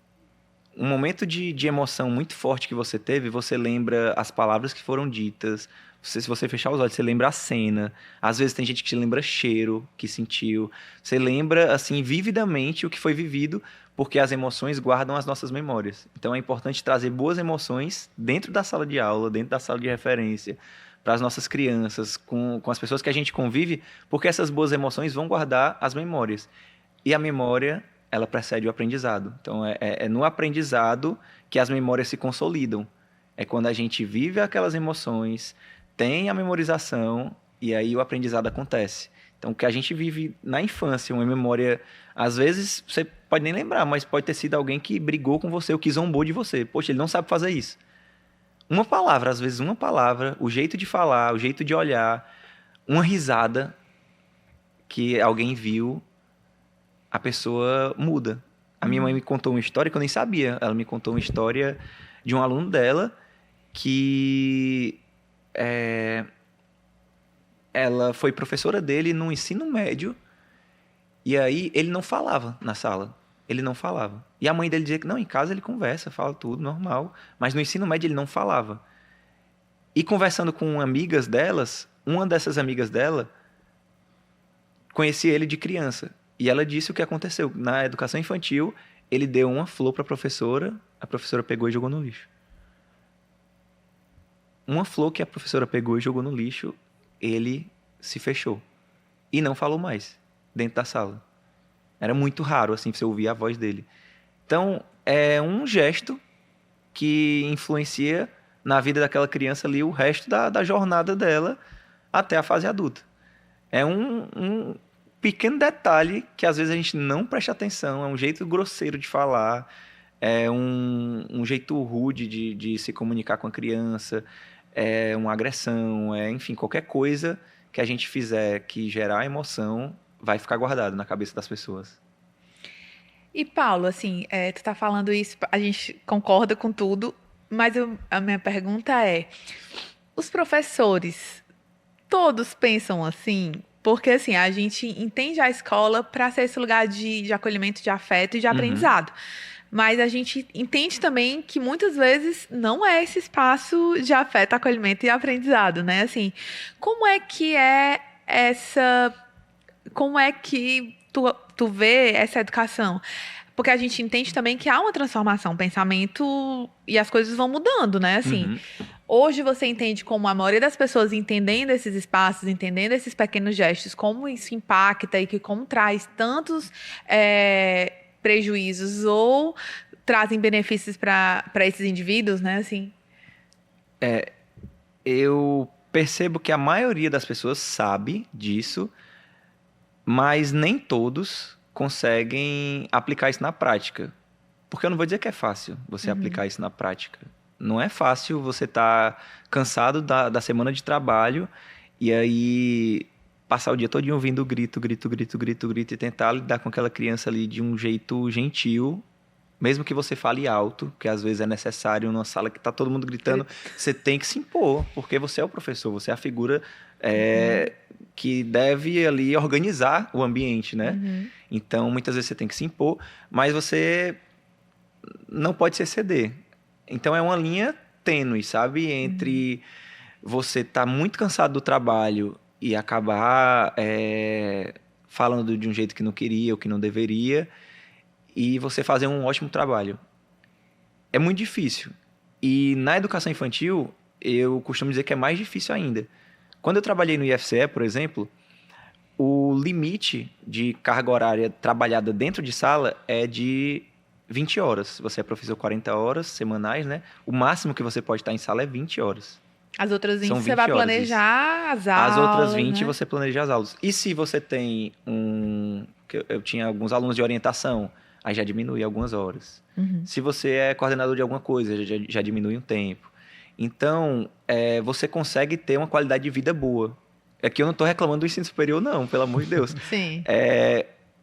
Um momento de emoção muito forte que você teve, você lembra as palavras que foram ditas. Se você fechar os olhos, você lembra a cena. Às vezes tem gente que lembra cheiro, que sentiu. Você lembra, assim, vividamente o que foi vivido, porque as emoções guardam as nossas memórias. Então é importante trazer boas emoções dentro da sala de aula, dentro da sala de referência, para as nossas crianças, com as pessoas que a gente convive, porque essas boas emoções vão guardar as memórias. E a memória, ela precede o aprendizado. Então, é no aprendizado que as memórias se consolidam. É quando a gente vive aquelas emoções, tem a memorização, e aí o aprendizado acontece. Então, o que a gente vive na infância, uma memória, às vezes, você pode nem lembrar, mas pode ter sido alguém que brigou com você, ou que zombou de você. Poxa, ele não sabe fazer isso. Uma palavra, às vezes uma palavra, o jeito de falar, o jeito de olhar, uma risada que alguém viu, a pessoa muda. A minha mãe me contou uma história que eu nem sabia. Ela me contou uma história de um aluno dela que ela foi professora dele no ensino médio e aí ele não falava na sala. Ele não falava. E a mãe dele dizia que não, em casa ele conversa, fala tudo, normal. Mas no ensino médio ele não falava. E conversando com amigas delas, uma dessas amigas dela conhecia ele de criança. E ela disse o que aconteceu. Na educação infantil, ele deu uma flor para a professora pegou e jogou no lixo. Uma flor que a professora pegou e jogou no lixo, ele se fechou. E não falou mais dentro da sala. Era muito raro, assim, você ouvir a voz dele. Então, é um gesto que influencia na vida daquela criança ali o resto da jornada dela até a fase adulta. É um pequeno detalhe que às vezes a gente não presta atenção, é um jeito grosseiro de falar, é um jeito rude de se comunicar com a criança, é uma agressão, enfim, qualquer coisa que a gente fizer que gerar emoção vai ficar guardado na cabeça das pessoas. E Paulo, assim, tu tá falando isso, a gente concorda com tudo, mas a minha pergunta é, os professores, todos pensam assim? Porque, assim, a gente entende a escola para ser esse lugar de acolhimento, de afeto e de aprendizado. Mas a gente entende também que muitas vezes não é esse espaço de afeto, acolhimento e aprendizado, né? Assim, como é que tu vê essa educação? Porque a gente entende também que há uma transformação, pensamento e as coisas vão mudando, né? Assim, hoje você entende como a maioria das pessoas entendendo esses espaços, entendendo esses pequenos gestos, como isso impacta e que como traz tantos prejuízos ou trazem benefícios para esses indivíduos, né? Assim. Eu percebo que a maioria das pessoas sabe disso, mas nem todos conseguem aplicar isso na prática. Porque eu não vou dizer que é fácil você aplicar isso na prática. Não é fácil você estar cansado da semana de trabalho e aí passar o dia todo ouvindo grito e tentar lidar com aquela criança ali de um jeito gentil, mesmo que você fale alto, que às vezes é necessário numa sala que está todo mundo gritando, você tem que se impor, porque você é o professor, você é a figura que deve ali organizar o ambiente, né? Então, muitas vezes você tem que se impor, mas você não pode se exceder. Então, é uma linha tênue, sabe? Entre você estar muito cansado do trabalho e acabar falando de um jeito que não queria ou que não deveria, e você fazer um ótimo trabalho. É muito difícil. E na educação infantil, eu costumo dizer que é mais difícil ainda. Quando eu trabalhei no IFCE, por exemplo, o limite de carga horária trabalhada dentro de sala é de 20 horas. Você é professor 40 horas semanais, né? O máximo que você pode estar em sala é 20 horas. As outras 20 você vai planejar as aulas. As outras 20 né? você planeja as aulas. E se você tem eu tinha alguns alunos de orientação, aí já diminui algumas horas. Se você é coordenador de alguma coisa, já diminui um tempo. Então, você consegue ter uma qualidade de vida boa. Aqui eu não estou reclamando do ensino superior, não, pelo amor de Deus. Sim.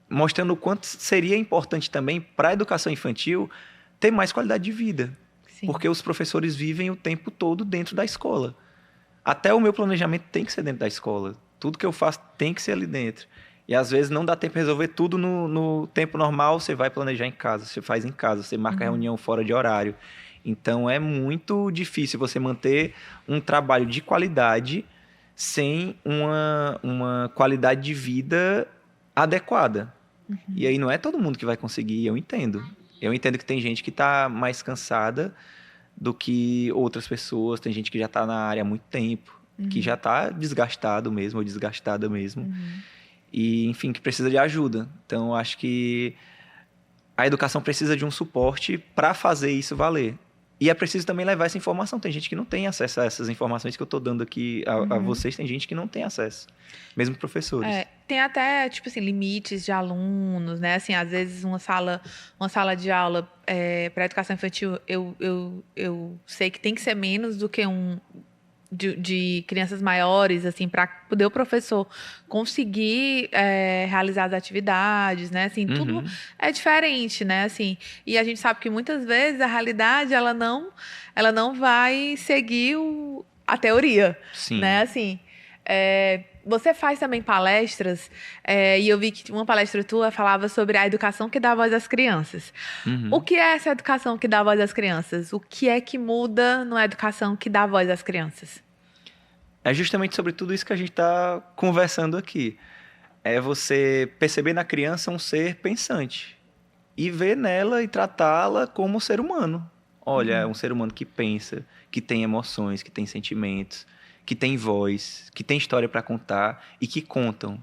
Mostrando o quanto seria importante também para a educação infantil ter mais qualidade de vida. Sim. Porque os professores vivem o tempo todo dentro da escola. Até o meu planejamento tem que ser dentro da escola. Tudo que eu faço tem que ser ali dentro. E às vezes não dá tempo de resolver tudo no tempo normal, você vai planejar em casa, você faz em casa, você marca reunião fora de horário. Então é muito difícil você manter um trabalho de qualidade sem uma qualidade de vida adequada. E aí não é todo mundo que vai conseguir, eu entendo. Eu entendo que tem gente que está mais cansada do que outras pessoas, tem gente que já está na área há muito tempo, que já está desgastado mesmo, ou desgastada mesmo. E, enfim, que precisa de ajuda. Então, eu acho que a educação precisa de um suporte para fazer isso valer. E é preciso também levar essa informação. Tem gente que não tem acesso a essas informações que eu estou dando aqui a vocês. Tem gente que não tem acesso, mesmo professores. Tem até, tipo assim, limites de alunos, né? Assim, às vezes uma sala de aula para educação infantil, eu sei que tem que ser menos do que de crianças maiores, assim, para poder o professor conseguir realizar as atividades, né? Assim, tudo é diferente, né? Assim, e a gente sabe que muitas vezes a realidade ela não vai seguir a teoria, Sim. né? Assim, você faz também palestras, e eu vi que uma palestra tua falava sobre a educação que dá voz às crianças. O que é essa educação que dá voz às crianças? O que é que muda na educação que dá voz às crianças? É justamente sobre tudo isso que a gente está conversando aqui. É você perceber na criança um ser pensante e ver nela e tratá-la como um ser humano. Olha, é um ser humano que pensa, que tem emoções, que tem sentimentos, que tem voz, que tem história para contar e que contam.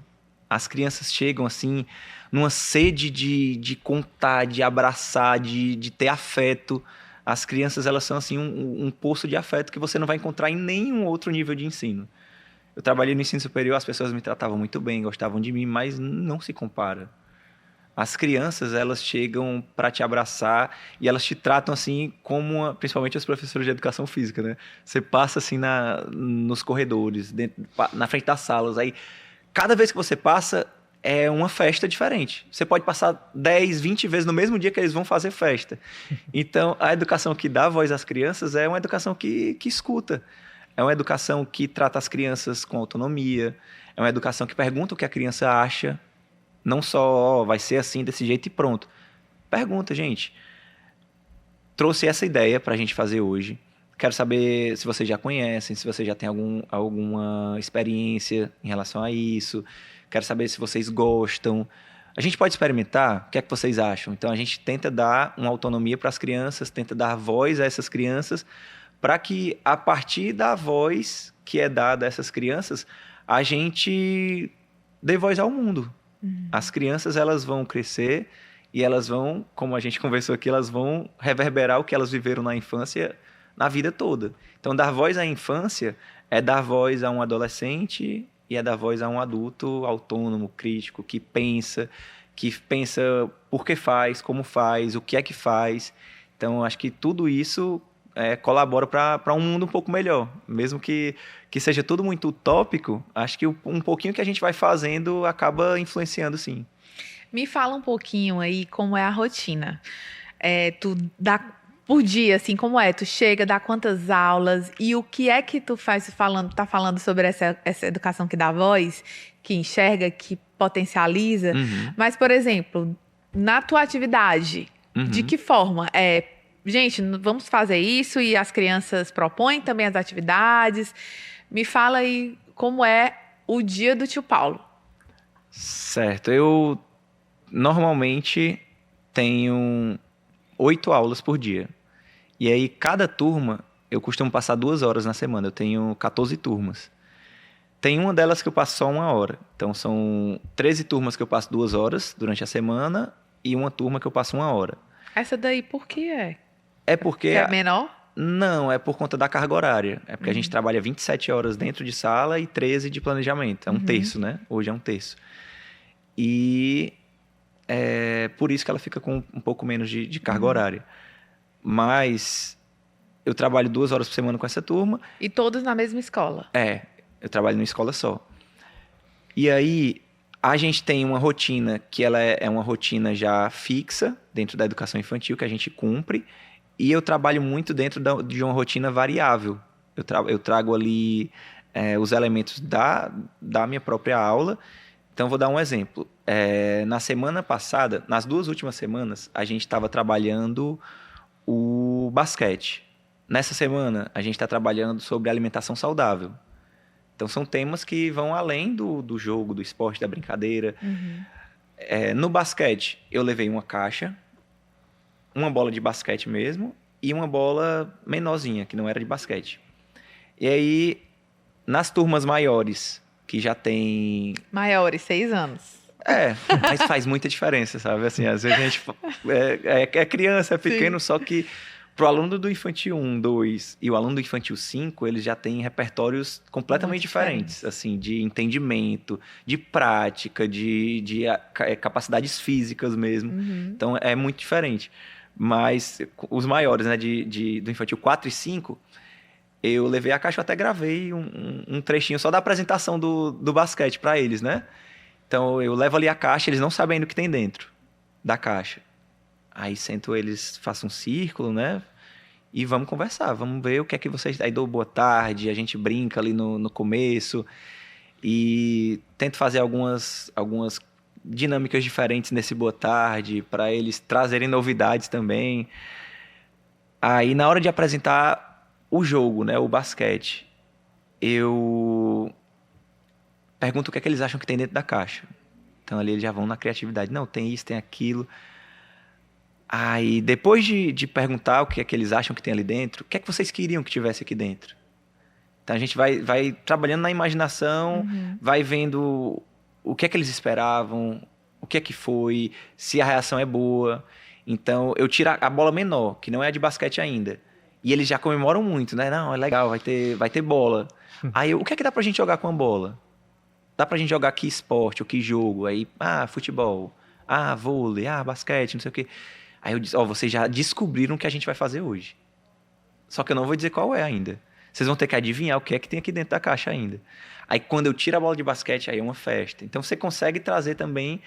As crianças chegam assim numa sede de contar, de abraçar, de ter afeto. As crianças, elas são assim um poço de afeto que você não vai encontrar em nenhum outro nível de ensino. Eu trabalhei no ensino superior, as pessoas me tratavam muito bem, gostavam de mim, mas não se compara. As crianças, elas chegam para te abraçar e elas te tratam assim como, principalmente os professores de educação física, né? Você passa assim nos corredores, na frente das salas, aí cada vez que você passa é uma festa diferente. Você pode passar 10, 20 vezes no mesmo dia que eles vão fazer festa. Então, a educação que dá voz às crianças é uma educação que escuta. É uma educação que trata as crianças com autonomia. É uma educação que pergunta o que a criança acha. Não só, vai ser assim, desse jeito e pronto. Pergunta, gente. Trouxe essa ideia para a gente fazer hoje. Quero saber se vocês já conhecem, se vocês já têm alguma experiência em relação a isso. Quero saber se vocês gostam. A gente pode experimentar? O que é que vocês acham? Então, a gente tenta dar uma autonomia para as crianças, tenta dar voz a essas crianças, para que, a partir da voz que é dada a essas crianças, a gente dê voz ao mundo. As crianças, elas vão crescer e elas vão, como a gente conversou aqui, elas vão reverberar o que elas viveram na infância na vida toda. Então, dar voz à infância é dar voz a um adolescente e é dar voz a um adulto autônomo, crítico, que pensa por que faz, como faz, o que é que faz. Então, acho que tudo isso colabora para um mundo um pouco melhor. Mesmo que seja tudo muito utópico, acho que um pouquinho que a gente vai fazendo acaba influenciando, sim. Me fala um pouquinho aí como é a rotina. Tu dá por dia, assim, como é? Tu chega, dá quantas aulas e o que é que tu faz tá falando sobre essa educação que dá voz, que enxerga, que potencializa. Mas, por exemplo, na tua atividade, de que forma? Gente, vamos fazer isso e as crianças propõem também as atividades. Me fala aí como é o dia do tio Paulo. Certo. Eu normalmente tenho 8 aulas por dia. E aí, cada turma, eu costumo passar 2 horas na semana. Eu tenho 14 turmas. Tem uma delas que eu passo só 1 hora. Então, são 13 turmas que eu passo 2 horas durante a semana e uma turma que eu passo 1 hora. Essa daí por que é? É porque... É menor? Não, é por conta da carga horária. É porque a gente trabalha 27 horas dentro de sala e 13 de planejamento. É um terço, né? Hoje é um terço. E por isso que ela fica com um pouco menos de carga horária. Mas eu trabalho 2 horas por semana com essa turma. E todos na mesma escola? Eu trabalho numa escola só. E aí, a gente tem uma rotina que ela é uma rotina já fixa dentro da educação infantil, que a gente cumpre. E eu trabalho muito dentro de uma rotina variável. Eu trago ali os elementos da minha própria aula. Então, vou dar um exemplo. Na semana passada, nas 2 últimas semanas, a gente estava trabalhando o basquete. Nessa semana, a gente está trabalhando sobre alimentação saudável. Então, são temas que vão além do jogo, do esporte, da brincadeira. No basquete, eu levei uma caixa, uma bola de basquete mesmo, e uma bola menorzinha, que não era de basquete. E aí, nas turmas maiores, que já tem... Maiores, 6 anos. Mas faz muita diferença, sabe? Assim, às vezes a gente... É criança, é pequeno, Sim. Só que pro aluno do Infantil 1, 2 e o aluno do Infantil 5, eles já têm repertórios completamente diferentes, assim, de entendimento, de prática, de capacidades físicas mesmo. Então, é muito diferente. Mas os maiores, né, do Infantil 4 e 5... eu levei a caixa, eu até gravei um trechinho só da apresentação do basquete para eles, né? Então, eu levo ali a caixa, eles não sabem ainda o que tem dentro da caixa. Aí, sento eles, faço um círculo, né? E vamos conversar, vamos ver o que é que vocês... Aí, dou boa tarde, a gente brinca ali no começo. E tento fazer algumas dinâmicas diferentes nesse boa tarde, para eles trazerem novidades também. Aí, na hora de apresentar o jogo, né, o basquete, eu pergunto o que é que eles acham que tem dentro da caixa. Então, ali eles já vão na criatividade. Não, tem isso, tem aquilo. Aí, depois de perguntar o que é que eles acham que tem ali dentro, o que é que vocês queriam que tivesse aqui dentro? Então, a gente vai trabalhando na imaginação, vai vendo o que é que eles esperavam, o que é que foi, se a reação é boa. Então, eu tiro a bola menor, que não é a de basquete ainda. E eles já comemoram muito, né? Não, é legal, vai ter bola. Aí, o que é que dá pra gente jogar com a bola? Dá pra gente jogar que esporte ou que jogo? Aí, futebol, vôlei, basquete, não sei o quê. Aí eu disse, vocês já descobriram o que a gente vai fazer hoje. Só que eu não vou dizer qual é ainda. Vocês vão ter que adivinhar o que é que tem aqui dentro da caixa ainda. Aí, quando eu tiro a bola de basquete, aí é uma festa. Então, você consegue trazer também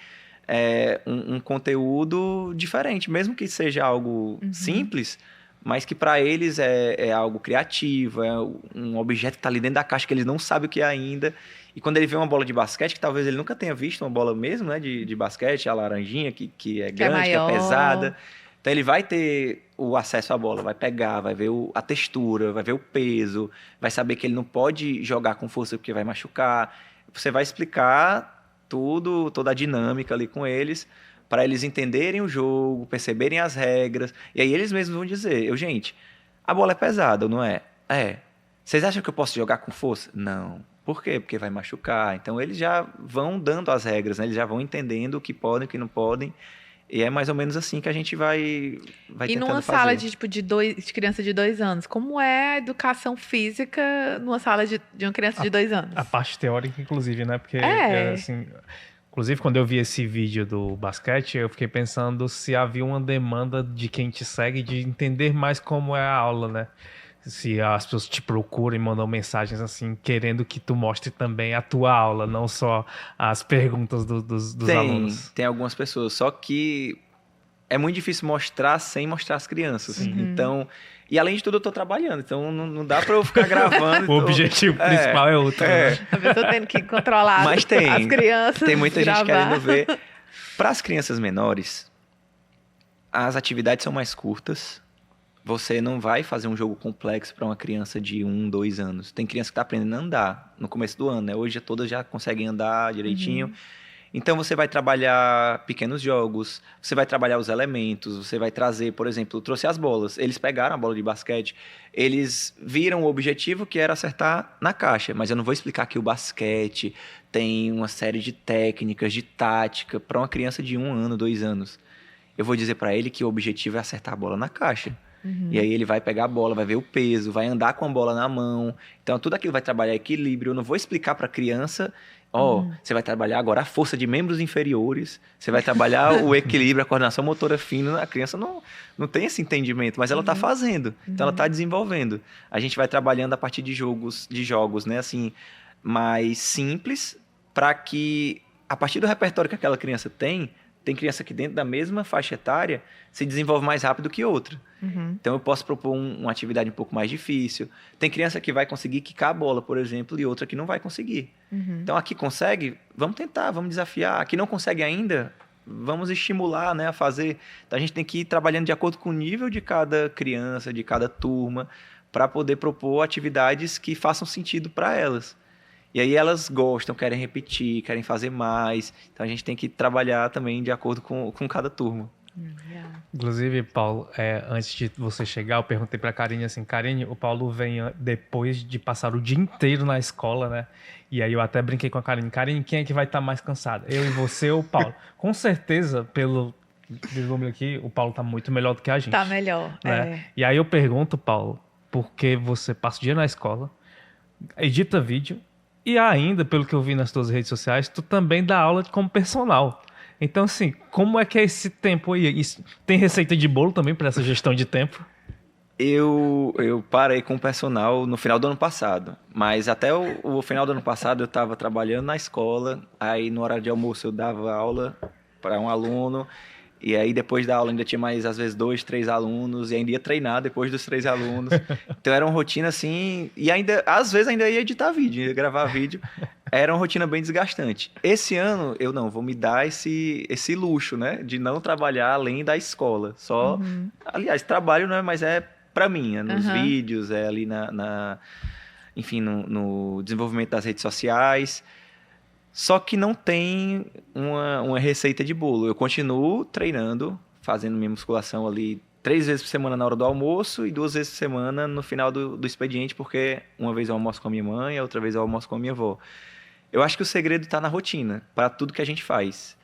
um conteúdo diferente, mesmo que seja algo simples, mas que para eles é algo criativo, é um objeto que está ali dentro da caixa que eles não sabem o que é ainda. E quando ele vê uma bola de basquete, que talvez ele nunca tenha visto uma bola mesmo, né, de basquete, a laranjinha, que é grande, que é pesada. Então ele vai ter o acesso à bola, vai pegar, vai ver a textura, vai ver o peso, vai saber que ele não pode jogar com força porque vai machucar. Você vai explicar tudo, toda a dinâmica ali com eles, para eles entenderem o jogo, perceberem as regras. E aí eles mesmos vão dizer, gente, a bola é pesada, não é? Vocês acham que eu posso jogar com força? Não. Por quê? Porque vai machucar. Então, eles já vão dando as regras, né? Eles já vão entendendo o que podem, o que não podem. E é mais ou menos assim que a gente vai tentando fazer. E numa sala de criança de 2 anos, como é a educação física numa sala de uma criança de 2 anos? A parte teórica, inclusive, né? Porque, assim... Inclusive, quando eu vi esse vídeo do basquete, eu fiquei pensando se havia uma demanda de quem te segue de entender mais como é a aula, né? Se as pessoas te procuram e mandam mensagens assim, querendo que tu mostre também a tua aula, não só as perguntas dos alunos. Tem algumas pessoas, só que é muito difícil mostrar sem mostrar as crianças. Então, e além de tudo eu tô trabalhando, então não dá pra eu ficar gravando. O objetivo principal é outro. Né? A pessoa tendo que controlar as crianças. Tem muita gente querendo ver. Para as crianças menores, as atividades são mais curtas. Você não vai fazer um jogo complexo para uma criança de 1, 2 anos. Tem criança que está aprendendo a andar no começo do ano, né? Hoje todas já conseguem andar direitinho. Então, você vai trabalhar pequenos jogos, você vai trabalhar os elementos, você vai trazer, por exemplo, eu trouxe as bolas. Eles pegaram a bola de basquete, eles viram o objetivo que era acertar na caixa. Mas eu não vou explicar que o basquete tem uma série de técnicas, de tática para uma criança de 1 ano, 2 anos. Eu vou dizer para ele que o objetivo é acertar a bola na caixa. E aí ele vai pegar a bola, vai ver o peso, vai andar com a bola na mão. Então, tudo aquilo vai trabalhar equilíbrio. Eu não vou explicar para a criança, Você vai trabalhar agora a força de membros inferiores, você vai trabalhar o equilíbrio, a coordenação motora fina. A criança não tem esse entendimento, mas ela está fazendo, então ela está desenvolvendo. A gente vai trabalhando a partir de jogos, né, assim, mais simples, para que, a partir do repertório que aquela criança tem criança que dentro da mesma faixa etária se desenvolve mais rápido que outra. Então eu posso propor uma atividade um pouco mais difícil. Tem criança que vai conseguir quicar a bola, por exemplo, e outra que não vai conseguir. Então aqui consegue, vamos tentar, vamos desafiar. Aqui não consegue ainda, vamos estimular, né, a fazer. Então a gente tem que ir trabalhando de acordo com o nível de cada criança, de cada turma, para poder propor atividades que façam sentido para elas. E aí elas gostam, querem repetir, querem fazer mais. Então a gente tem que trabalhar também de acordo com cada turma. Inclusive, Paulo, antes de você chegar, eu perguntei pra Karine assim, Karine, o Paulo vem depois de passar o dia inteiro na escola, né? E aí eu até brinquei com a Karine, quem é que vai estar mais cansado? Eu e você ou o Paulo? Com certeza, pelo vislumbre aqui, o Paulo tá muito melhor do que a gente. Tá melhor, né? E aí eu pergunto, Paulo, por que você passa o dia na escola, edita vídeo, e ainda, pelo que eu vi nas tuas redes sociais, tu também dá aula como personal. Então, assim, como é que é esse tempo aí? Tem receita de bolo também para essa gestão de tempo? Eu parei com o personal no final do ano passado. Mas até o final do ano passado eu estava trabalhando na escola. Aí no horário de almoço eu dava aula para um aluno. E aí depois da aula ainda tinha mais, às vezes, 2, 3 alunos. E ainda ia treinar depois dos 3 alunos. Então era uma rotina assim... E ainda, às vezes ainda ia editar vídeo, ia gravar vídeo. Era uma rotina bem desgastante. Esse ano eu vou me dar esse luxo, né? De não trabalhar além da escola. Só, aliás, trabalho, né? Mas é para mim, nos vídeos, ali enfim, no desenvolvimento das redes sociais. Só que não tem uma receita de bolo. Eu continuo treinando, fazendo minha musculação ali 3 vezes por semana na hora do almoço e 2 vezes por semana no final do expediente, porque uma vez eu almoço com a minha mãe, a outra vez eu almoço com a minha avó. Eu acho que o segredo está na rotina, para tudo que a gente faz.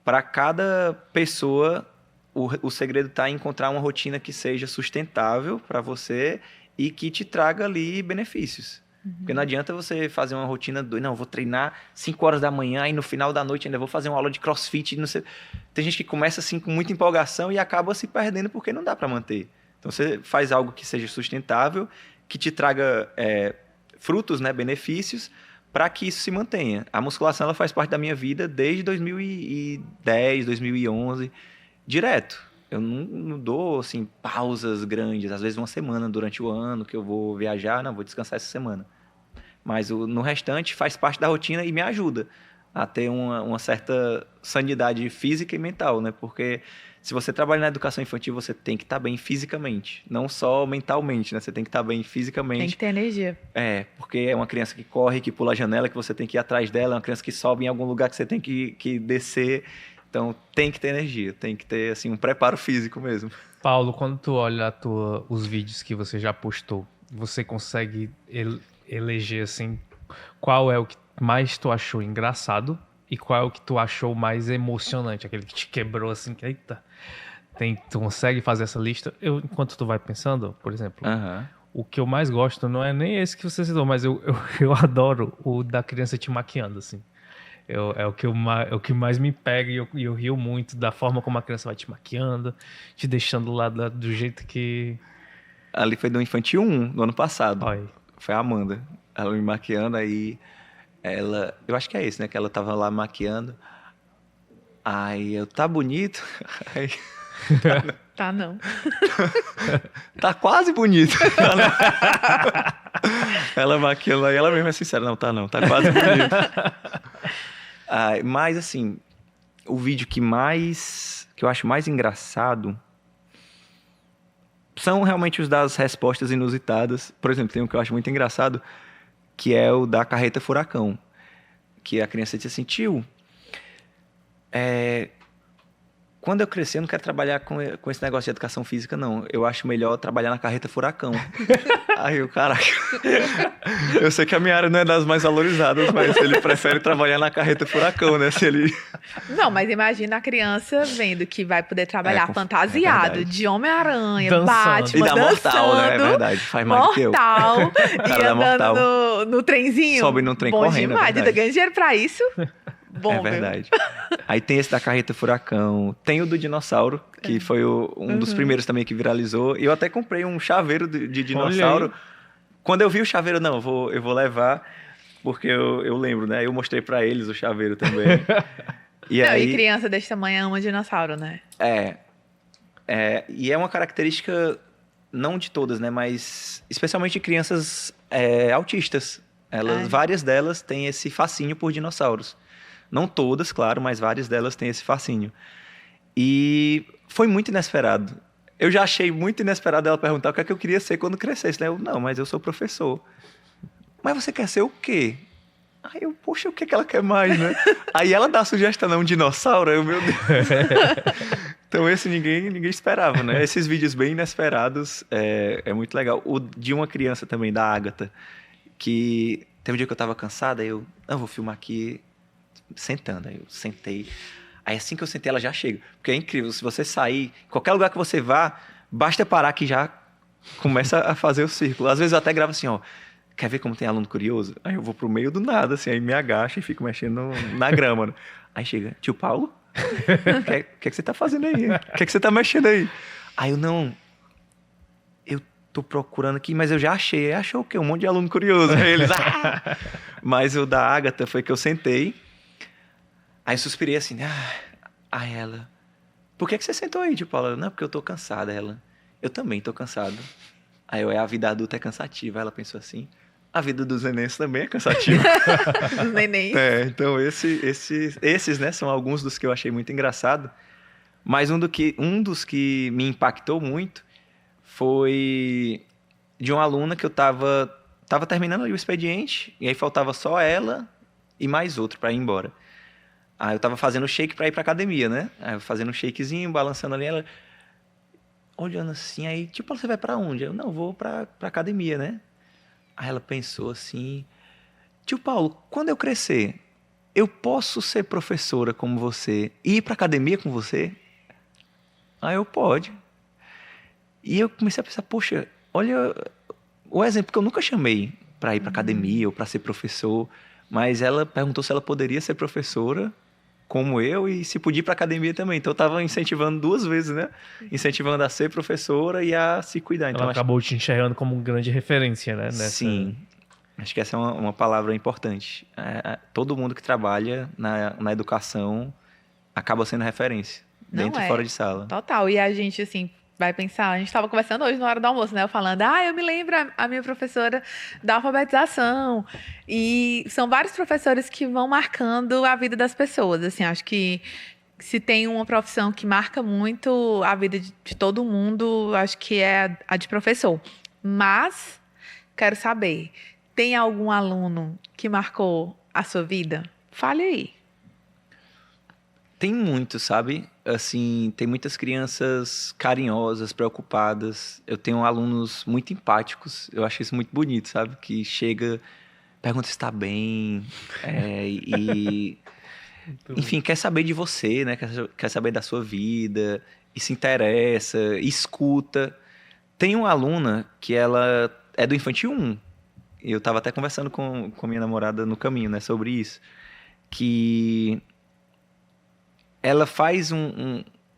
Para cada pessoa, o segredo está em encontrar uma rotina que seja sustentável para você e que te traga ali benefícios. Porque não adianta você fazer uma rotina doida, não, vou treinar 5 horas da manhã e no final da noite ainda vou fazer uma aula de crossfit. Não sei. Tem gente que começa assim com muita empolgação e acaba se perdendo porque não dá para manter. Então você faz algo que seja sustentável, que te traga frutos, né, benefícios, para que isso se mantenha. A musculação ela faz parte da minha vida desde 2010, 2011, direto. Eu não dou, assim, pausas grandes. Às vezes uma semana durante o ano que eu vou viajar, não, vou descansar essa semana. Mas no restante faz parte da rotina e me ajuda a ter uma certa sanidade física e mental, né? Porque se você trabalha na educação infantil, você tem que estar bem fisicamente. Não só mentalmente, né? Você tem que estar bem fisicamente. Tem que ter energia. Porque é uma criança que corre, que pula a janela, que você tem que ir atrás dela. É uma criança que sobe em algum lugar que você tem que descer. Então, tem que ter energia, tem que ter assim, um preparo físico mesmo. Paulo, quando tu olha os vídeos que você já postou, você consegue eleger assim, qual é o que mais tu achou engraçado e qual é o que tu achou mais emocionante, aquele que te quebrou assim, que eita, tu consegue fazer essa lista? Enquanto tu vai pensando, por exemplo, o que eu mais gosto não é nem esse que você citou, mas eu adoro o da criança te maquiando, assim. É o que mais me pega e eu rio muito da forma como a criança vai te maquiando, te deixando lá do jeito que... Ali foi do Infantil 1, no ano passado. Oi. Foi a Amanda. Ela me maquiando, aí ela... Eu acho que é esse, né? Que ela tava lá maquiando. Aí eu, tá bonito? Aí... Tá não. Tá quase bonito. Ela maquiando aí, ela mesma é sincera. Não, tá quase bonito. Mas, assim, o vídeo que eu acho mais engraçado são realmente os das respostas inusitadas. Por exemplo, tem um que eu acho muito engraçado, que é o da carreta furacão. Que a criança disse assim, tio, quando eu crescer, eu não quero trabalhar com esse negócio de educação física, não. Eu acho melhor trabalhar na carreta furacão. Aí eu, caraca... Eu sei que a minha área não é das mais valorizadas, mas ele prefere trabalhar na carreta furacão, né? Se ele... Não, mas imagina a criança vendo que vai poder trabalhar fantasiado de Homem-Aranha, dançando. Batman, e da Mortal, né? É verdade, faz mais do que eu. Mortal, e andando no trenzinho. Sobe no trem bom correndo, demais. é verdade. Ganha dinheiro pra isso. Bom, É verdade. Aí tem esse da carreta furacão, tem o do dinossauro, que foi um dos primeiros também que viralizou. E eu até comprei um chaveiro de dinossauro. Quando eu vi o chaveiro, não, eu vou levar, porque eu lembro, né? Eu mostrei pra eles o chaveiro também. E Não, aí, e criança desse tamanho ama dinossauro, né? e é uma característica, não de todas, né? Mas especialmente de crianças autistas. Várias delas têm esse fascínio por dinossauros. Não todas, claro, mas várias delas têm esse fascínio. E foi muito inesperado. Eu já achei muito inesperado ela perguntar o que é que eu queria ser quando crescesse, né? Não, mas eu sou professor. Mas você quer ser o quê? Aí eu, poxa, o que é que ela quer mais, né? Aí ela dá a sugestão, não, um dinossauro. Aí eu, meu Deus. Então esse ninguém esperava, né? Esses vídeos bem inesperados é muito legal. O de uma criança também, da Agatha, que teve um dia que eu tava cansada, aí eu vou filmar aqui sentando. Aí eu sentei. Aí assim que eu sentei, ela já chega. Porque é incrível, se você sair, qualquer lugar que você vá, basta parar que já começa a fazer o círculo. Às vezes eu até gravo assim, ó, quer ver como tem aluno curioso? Aí eu vou pro meio do nada, assim, aí me agacho e fico mexendo na grama. Né? Aí chega, tio Paulo? O que você tá fazendo aí? O que você tá mexendo aí? Aí eu tô procurando aqui, mas eu já achei. Achou o quê? Um monte de aluno curioso. Aí eles, Mas o da Agatha foi que eu sentei. Aí eu suspirei assim, aí ela, por que você sentou aí, tio Paulo? Não, porque eu tô cansada. Ela, eu também tô cansado. Aí a vida adulta é cansativa. Ela pensou assim, a vida dos nenéns também é cansativa. Dos nenéns. Então esses, né, são alguns dos que eu achei muito engraçado. Mas um dos que me impactou muito foi de uma aluna que eu tava terminando ali o expediente, e aí faltava só ela e mais outro para ir embora. Aí eu tava fazendo shake pra ir pra academia, né? Aí eu fazendo um shakezinho, balançando ali, ela olhando assim, aí, tipo, você vai pra onde? Eu, não, vou pra academia, né? Aí ela pensou assim, tio Paulo, quando eu crescer, eu posso ser professora como você e ir pra academia com você? Aí eu, pode. E eu comecei a pensar, poxa, olha o exemplo que eu nunca chamei pra ir pra academia ou pra ser professor, mas ela perguntou se ela poderia ser professora como eu, e se podia ir para academia também. Então eu tava incentivando 2 vezes, né? Incentivando a ser professora e a se cuidar. Então, ela acabou te enxergando como uma grande referência, né? Sim. Acho que essa é uma palavra importante. Todo mundo que trabalha na educação acaba sendo referência, dentro e fora de sala. Total. E a gente, assim, vai pensar, a gente estava conversando hoje na hora do almoço, né? Eu falando, eu me lembro a minha professora da alfabetização. E são vários professores que vão marcando a vida das pessoas. Assim, acho que se tem uma profissão que marca muito a vida de todo mundo, acho que é a de professor. Mas, quero saber, tem algum aluno que marcou a sua vida? Fale aí. Tem muito, sabe? Assim, tem muitas crianças carinhosas, preocupadas. Eu tenho alunos muito empáticos. Eu acho isso muito bonito, sabe? Que chega, pergunta se está bem, enfim, quer saber de você, né? Quer saber da sua vida, e se interessa, escuta. Tem uma aluna que ela é do Infantil 1. Eu estava até conversando com minha namorada no caminho, né? Sobre isso. Que ela faz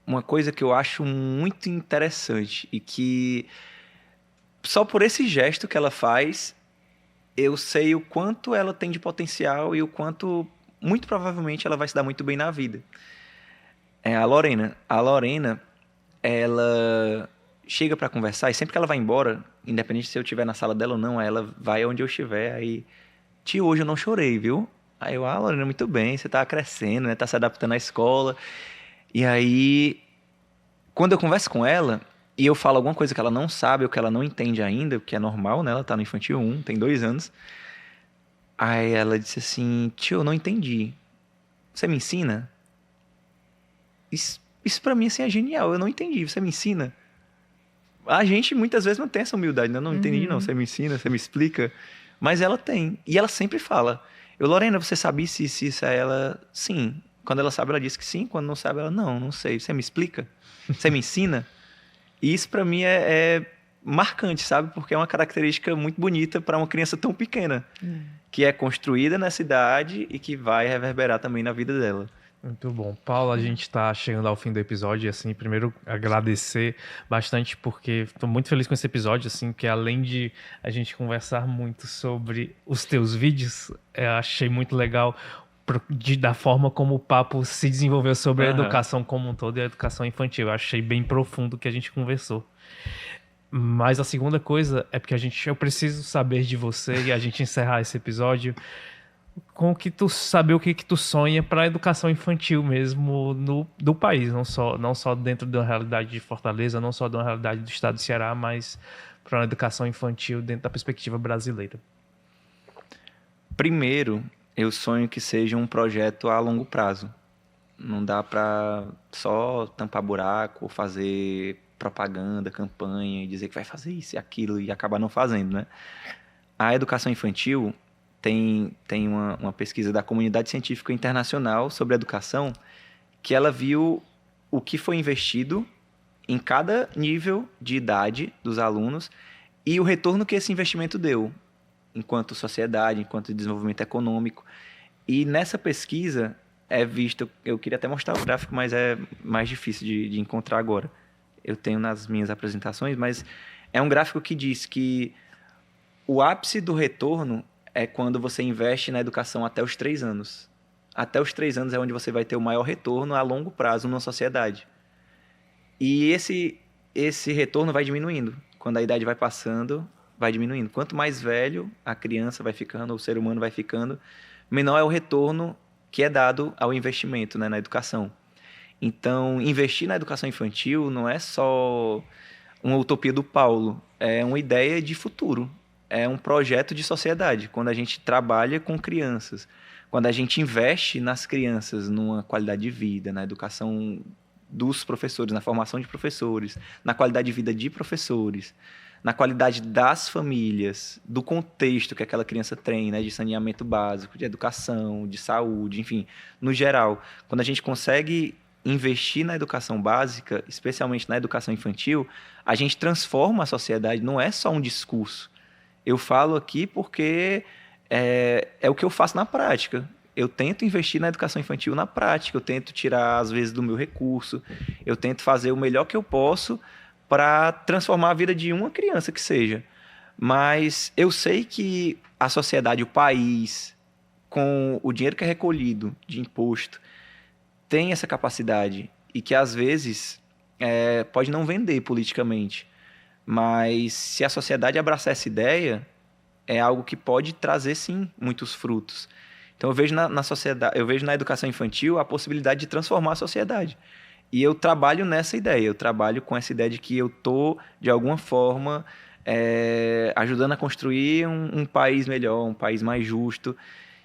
uma coisa que eu acho muito interessante e que só por esse gesto que ela faz, eu sei o quanto ela tem de potencial e o quanto, muito provavelmente, ela vai se dar muito bem na vida. É a Lorena. A Lorena, ela chega para conversar e sempre que ela vai embora, independente se eu estiver na sala dela ou não, ela vai onde eu estiver. Aí, tio, hoje eu não chorei, viu? Aí eu, Lorena, muito bem, você tá crescendo, né? Tá se adaptando à escola. E aí, quando eu converso com ela e eu falo alguma coisa que ela não sabe ou que ela não entende ainda, porque é normal, né? Ela tá no Infantil 1, tem 2 anos. Aí ela disse assim, tio, eu não entendi. Você me ensina? Isso pra mim, assim, é genial. Eu não entendi, você me ensina? A gente, muitas vezes, não tem essa humildade, né? Não entendi, não. Você me ensina, você me explica. Mas ela tem. E ela sempre fala... Lorena, você sabia se isso é ela? Sim. Quando ela sabe, ela diz que sim. Quando não sabe, ela não sei. Você me explica? Você me ensina? E isso, pra mim, é marcante, sabe? Porque é uma característica muito bonita para uma criança tão pequena, que é construída nessa idade e que vai reverberar também na vida dela. Muito bom. Paulo, a gente está chegando ao fim do episódio e, assim, primeiro agradecer bastante porque estou muito feliz com esse episódio, assim, que além de a gente conversar muito sobre os teus vídeos, achei muito legal da forma como o papo se desenvolveu sobre a educação como um todo e a educação infantil. Eu achei bem profundo o que a gente conversou. Mas a segunda coisa é porque eu preciso saber de você e a gente encerrar esse episódio com o que tu saber o que tu sonha para a educação infantil mesmo do país, não só dentro da realidade de Fortaleza, não só da realidade do estado do Ceará, mas para uma educação infantil dentro da perspectiva brasileira. Primeiro, eu sonho que seja um projeto a longo prazo. Não dá para só tampar buraco, fazer propaganda, campanha e dizer que vai fazer isso e aquilo e acabar não fazendo, né? A educação infantil tem uma pesquisa da Comunidade Científica Internacional sobre educação que ela viu o que foi investido em cada nível de idade dos alunos e o retorno que esse investimento deu enquanto sociedade, enquanto desenvolvimento econômico. E nessa pesquisa é visto, eu queria até mostrar o gráfico, mas é mais difícil de encontrar agora. Eu tenho nas minhas apresentações, mas é um gráfico que diz que o ápice do retorno é quando você investe na educação até os 3 anos. Até os 3 anos é onde você vai ter o maior retorno a longo prazo numa sociedade. E esse retorno vai diminuindo. Quando a idade vai passando, vai diminuindo. Quanto mais velho a criança vai ficando, o ser humano vai ficando, menor é o retorno que é dado ao investimento, né, na educação. Então, investir na educação infantil não é só uma utopia do Paulo, é uma ideia de futuro. É um projeto de sociedade, quando a gente trabalha com crianças, quando a gente investe nas crianças numa qualidade de vida, na educação dos professores, na formação de professores, na qualidade de vida de professores, na qualidade das famílias, do contexto que aquela criança tem, né, de saneamento básico, de educação, de saúde, enfim, no geral. Quando a gente consegue investir na educação básica, especialmente na educação infantil, a gente transforma a sociedade, não é só um discurso. Eu falo aqui porque é o que eu faço na prática. Eu tento investir na educação infantil na prática, eu tento tirar, às vezes, do meu recurso, eu tento fazer o melhor que eu posso para transformar a vida de uma criança que seja. Mas eu sei que a sociedade, o país, com o dinheiro que é recolhido de imposto, tem essa capacidade e que, às vezes, pode não vender politicamente. Mas se a sociedade abraçar essa ideia, é algo que pode trazer, sim, muitos frutos. Então eu vejo na sociedade, eu vejo na educação infantil a possibilidade de transformar a sociedade. E eu trabalho nessa ideia, eu trabalho com essa ideia de que eu estou, de alguma forma, ajudando a construir um país melhor, um país mais justo.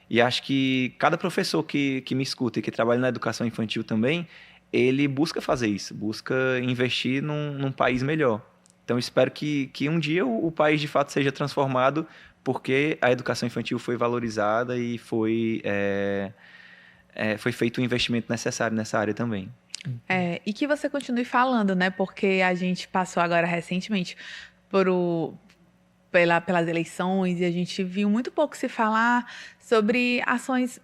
E acho que cada professor que me escuta e que trabalha na educação infantil também, ele busca fazer isso, busca investir num país melhor. Então, espero que um dia o país, de fato, seja transformado porque a educação infantil foi valorizada e foi feito o investimento necessário nessa área também. E que você continue falando, né? Porque a gente passou agora recentemente pelas eleições e a gente viu muito pouco se falar sobre ações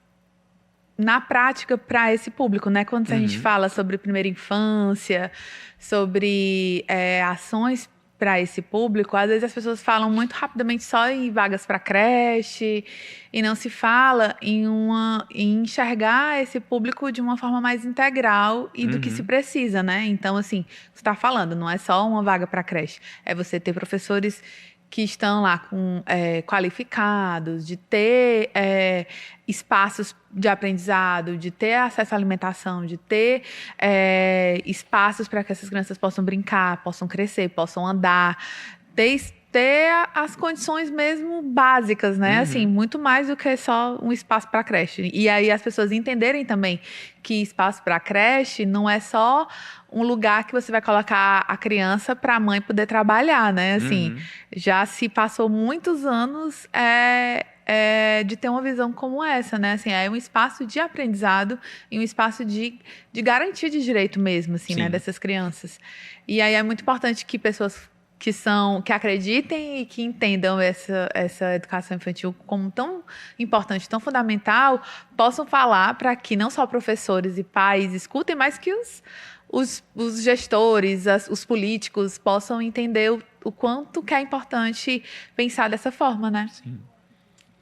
na prática para esse público, né? Quando a gente fala sobre primeira infância, sobre ações para esse público, às vezes as pessoas falam muito rapidamente só em vagas para creche e não se fala em enxergar esse público de uma forma mais integral e do que se precisa, né? Então, assim, você está falando, não é só uma vaga para creche, é você ter professores que estão lá qualificados, de ter espaços de aprendizado, de ter acesso à alimentação, de ter espaços para que essas crianças possam brincar, possam crescer, possam andar, ter as condições mesmo básicas, né? Assim, muito mais do que só um espaço para creche. E aí as pessoas entenderem também que espaço para creche não é só um lugar que você vai colocar a criança para a mãe poder trabalhar, né? Assim, já se passou muitos anos de ter uma visão como essa, né? Assim, é um espaço de aprendizado e um espaço de garantia de direito mesmo, assim, né? Dessas crianças. E aí é muito importante que pessoas que acreditem e que entendam essa educação infantil como tão importante, tão fundamental, possam falar para que não só professores e pais escutem, mas que os gestores, os políticos possam entender o quanto que é importante pensar dessa forma, né? Sim,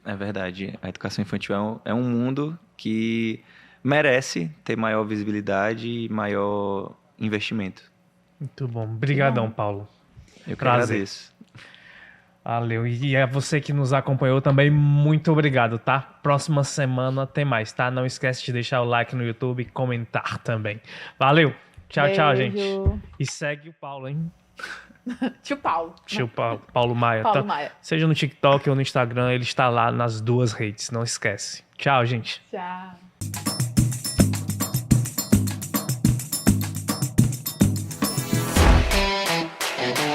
é verdade. A educação infantil é um mundo que merece ter maior visibilidade e maior investimento. Muito bom. Obrigadão, Paulo. Eu que Prazer. agradeço. Valeu. E a você que nos acompanhou também, muito obrigado, tá? Próxima semana tem mais, tá? Não esquece de deixar o like no YouTube e comentar também. Valeu. Tchau, tchau, Beijo. gente. E segue o Paulo, hein? Tio Paulo. Tio Paulo Maia. Paulo Tá? Maia. Seja no TikTok ou no Instagram, ele está lá nas duas redes. Não esquece. Tchau, gente. Tchau.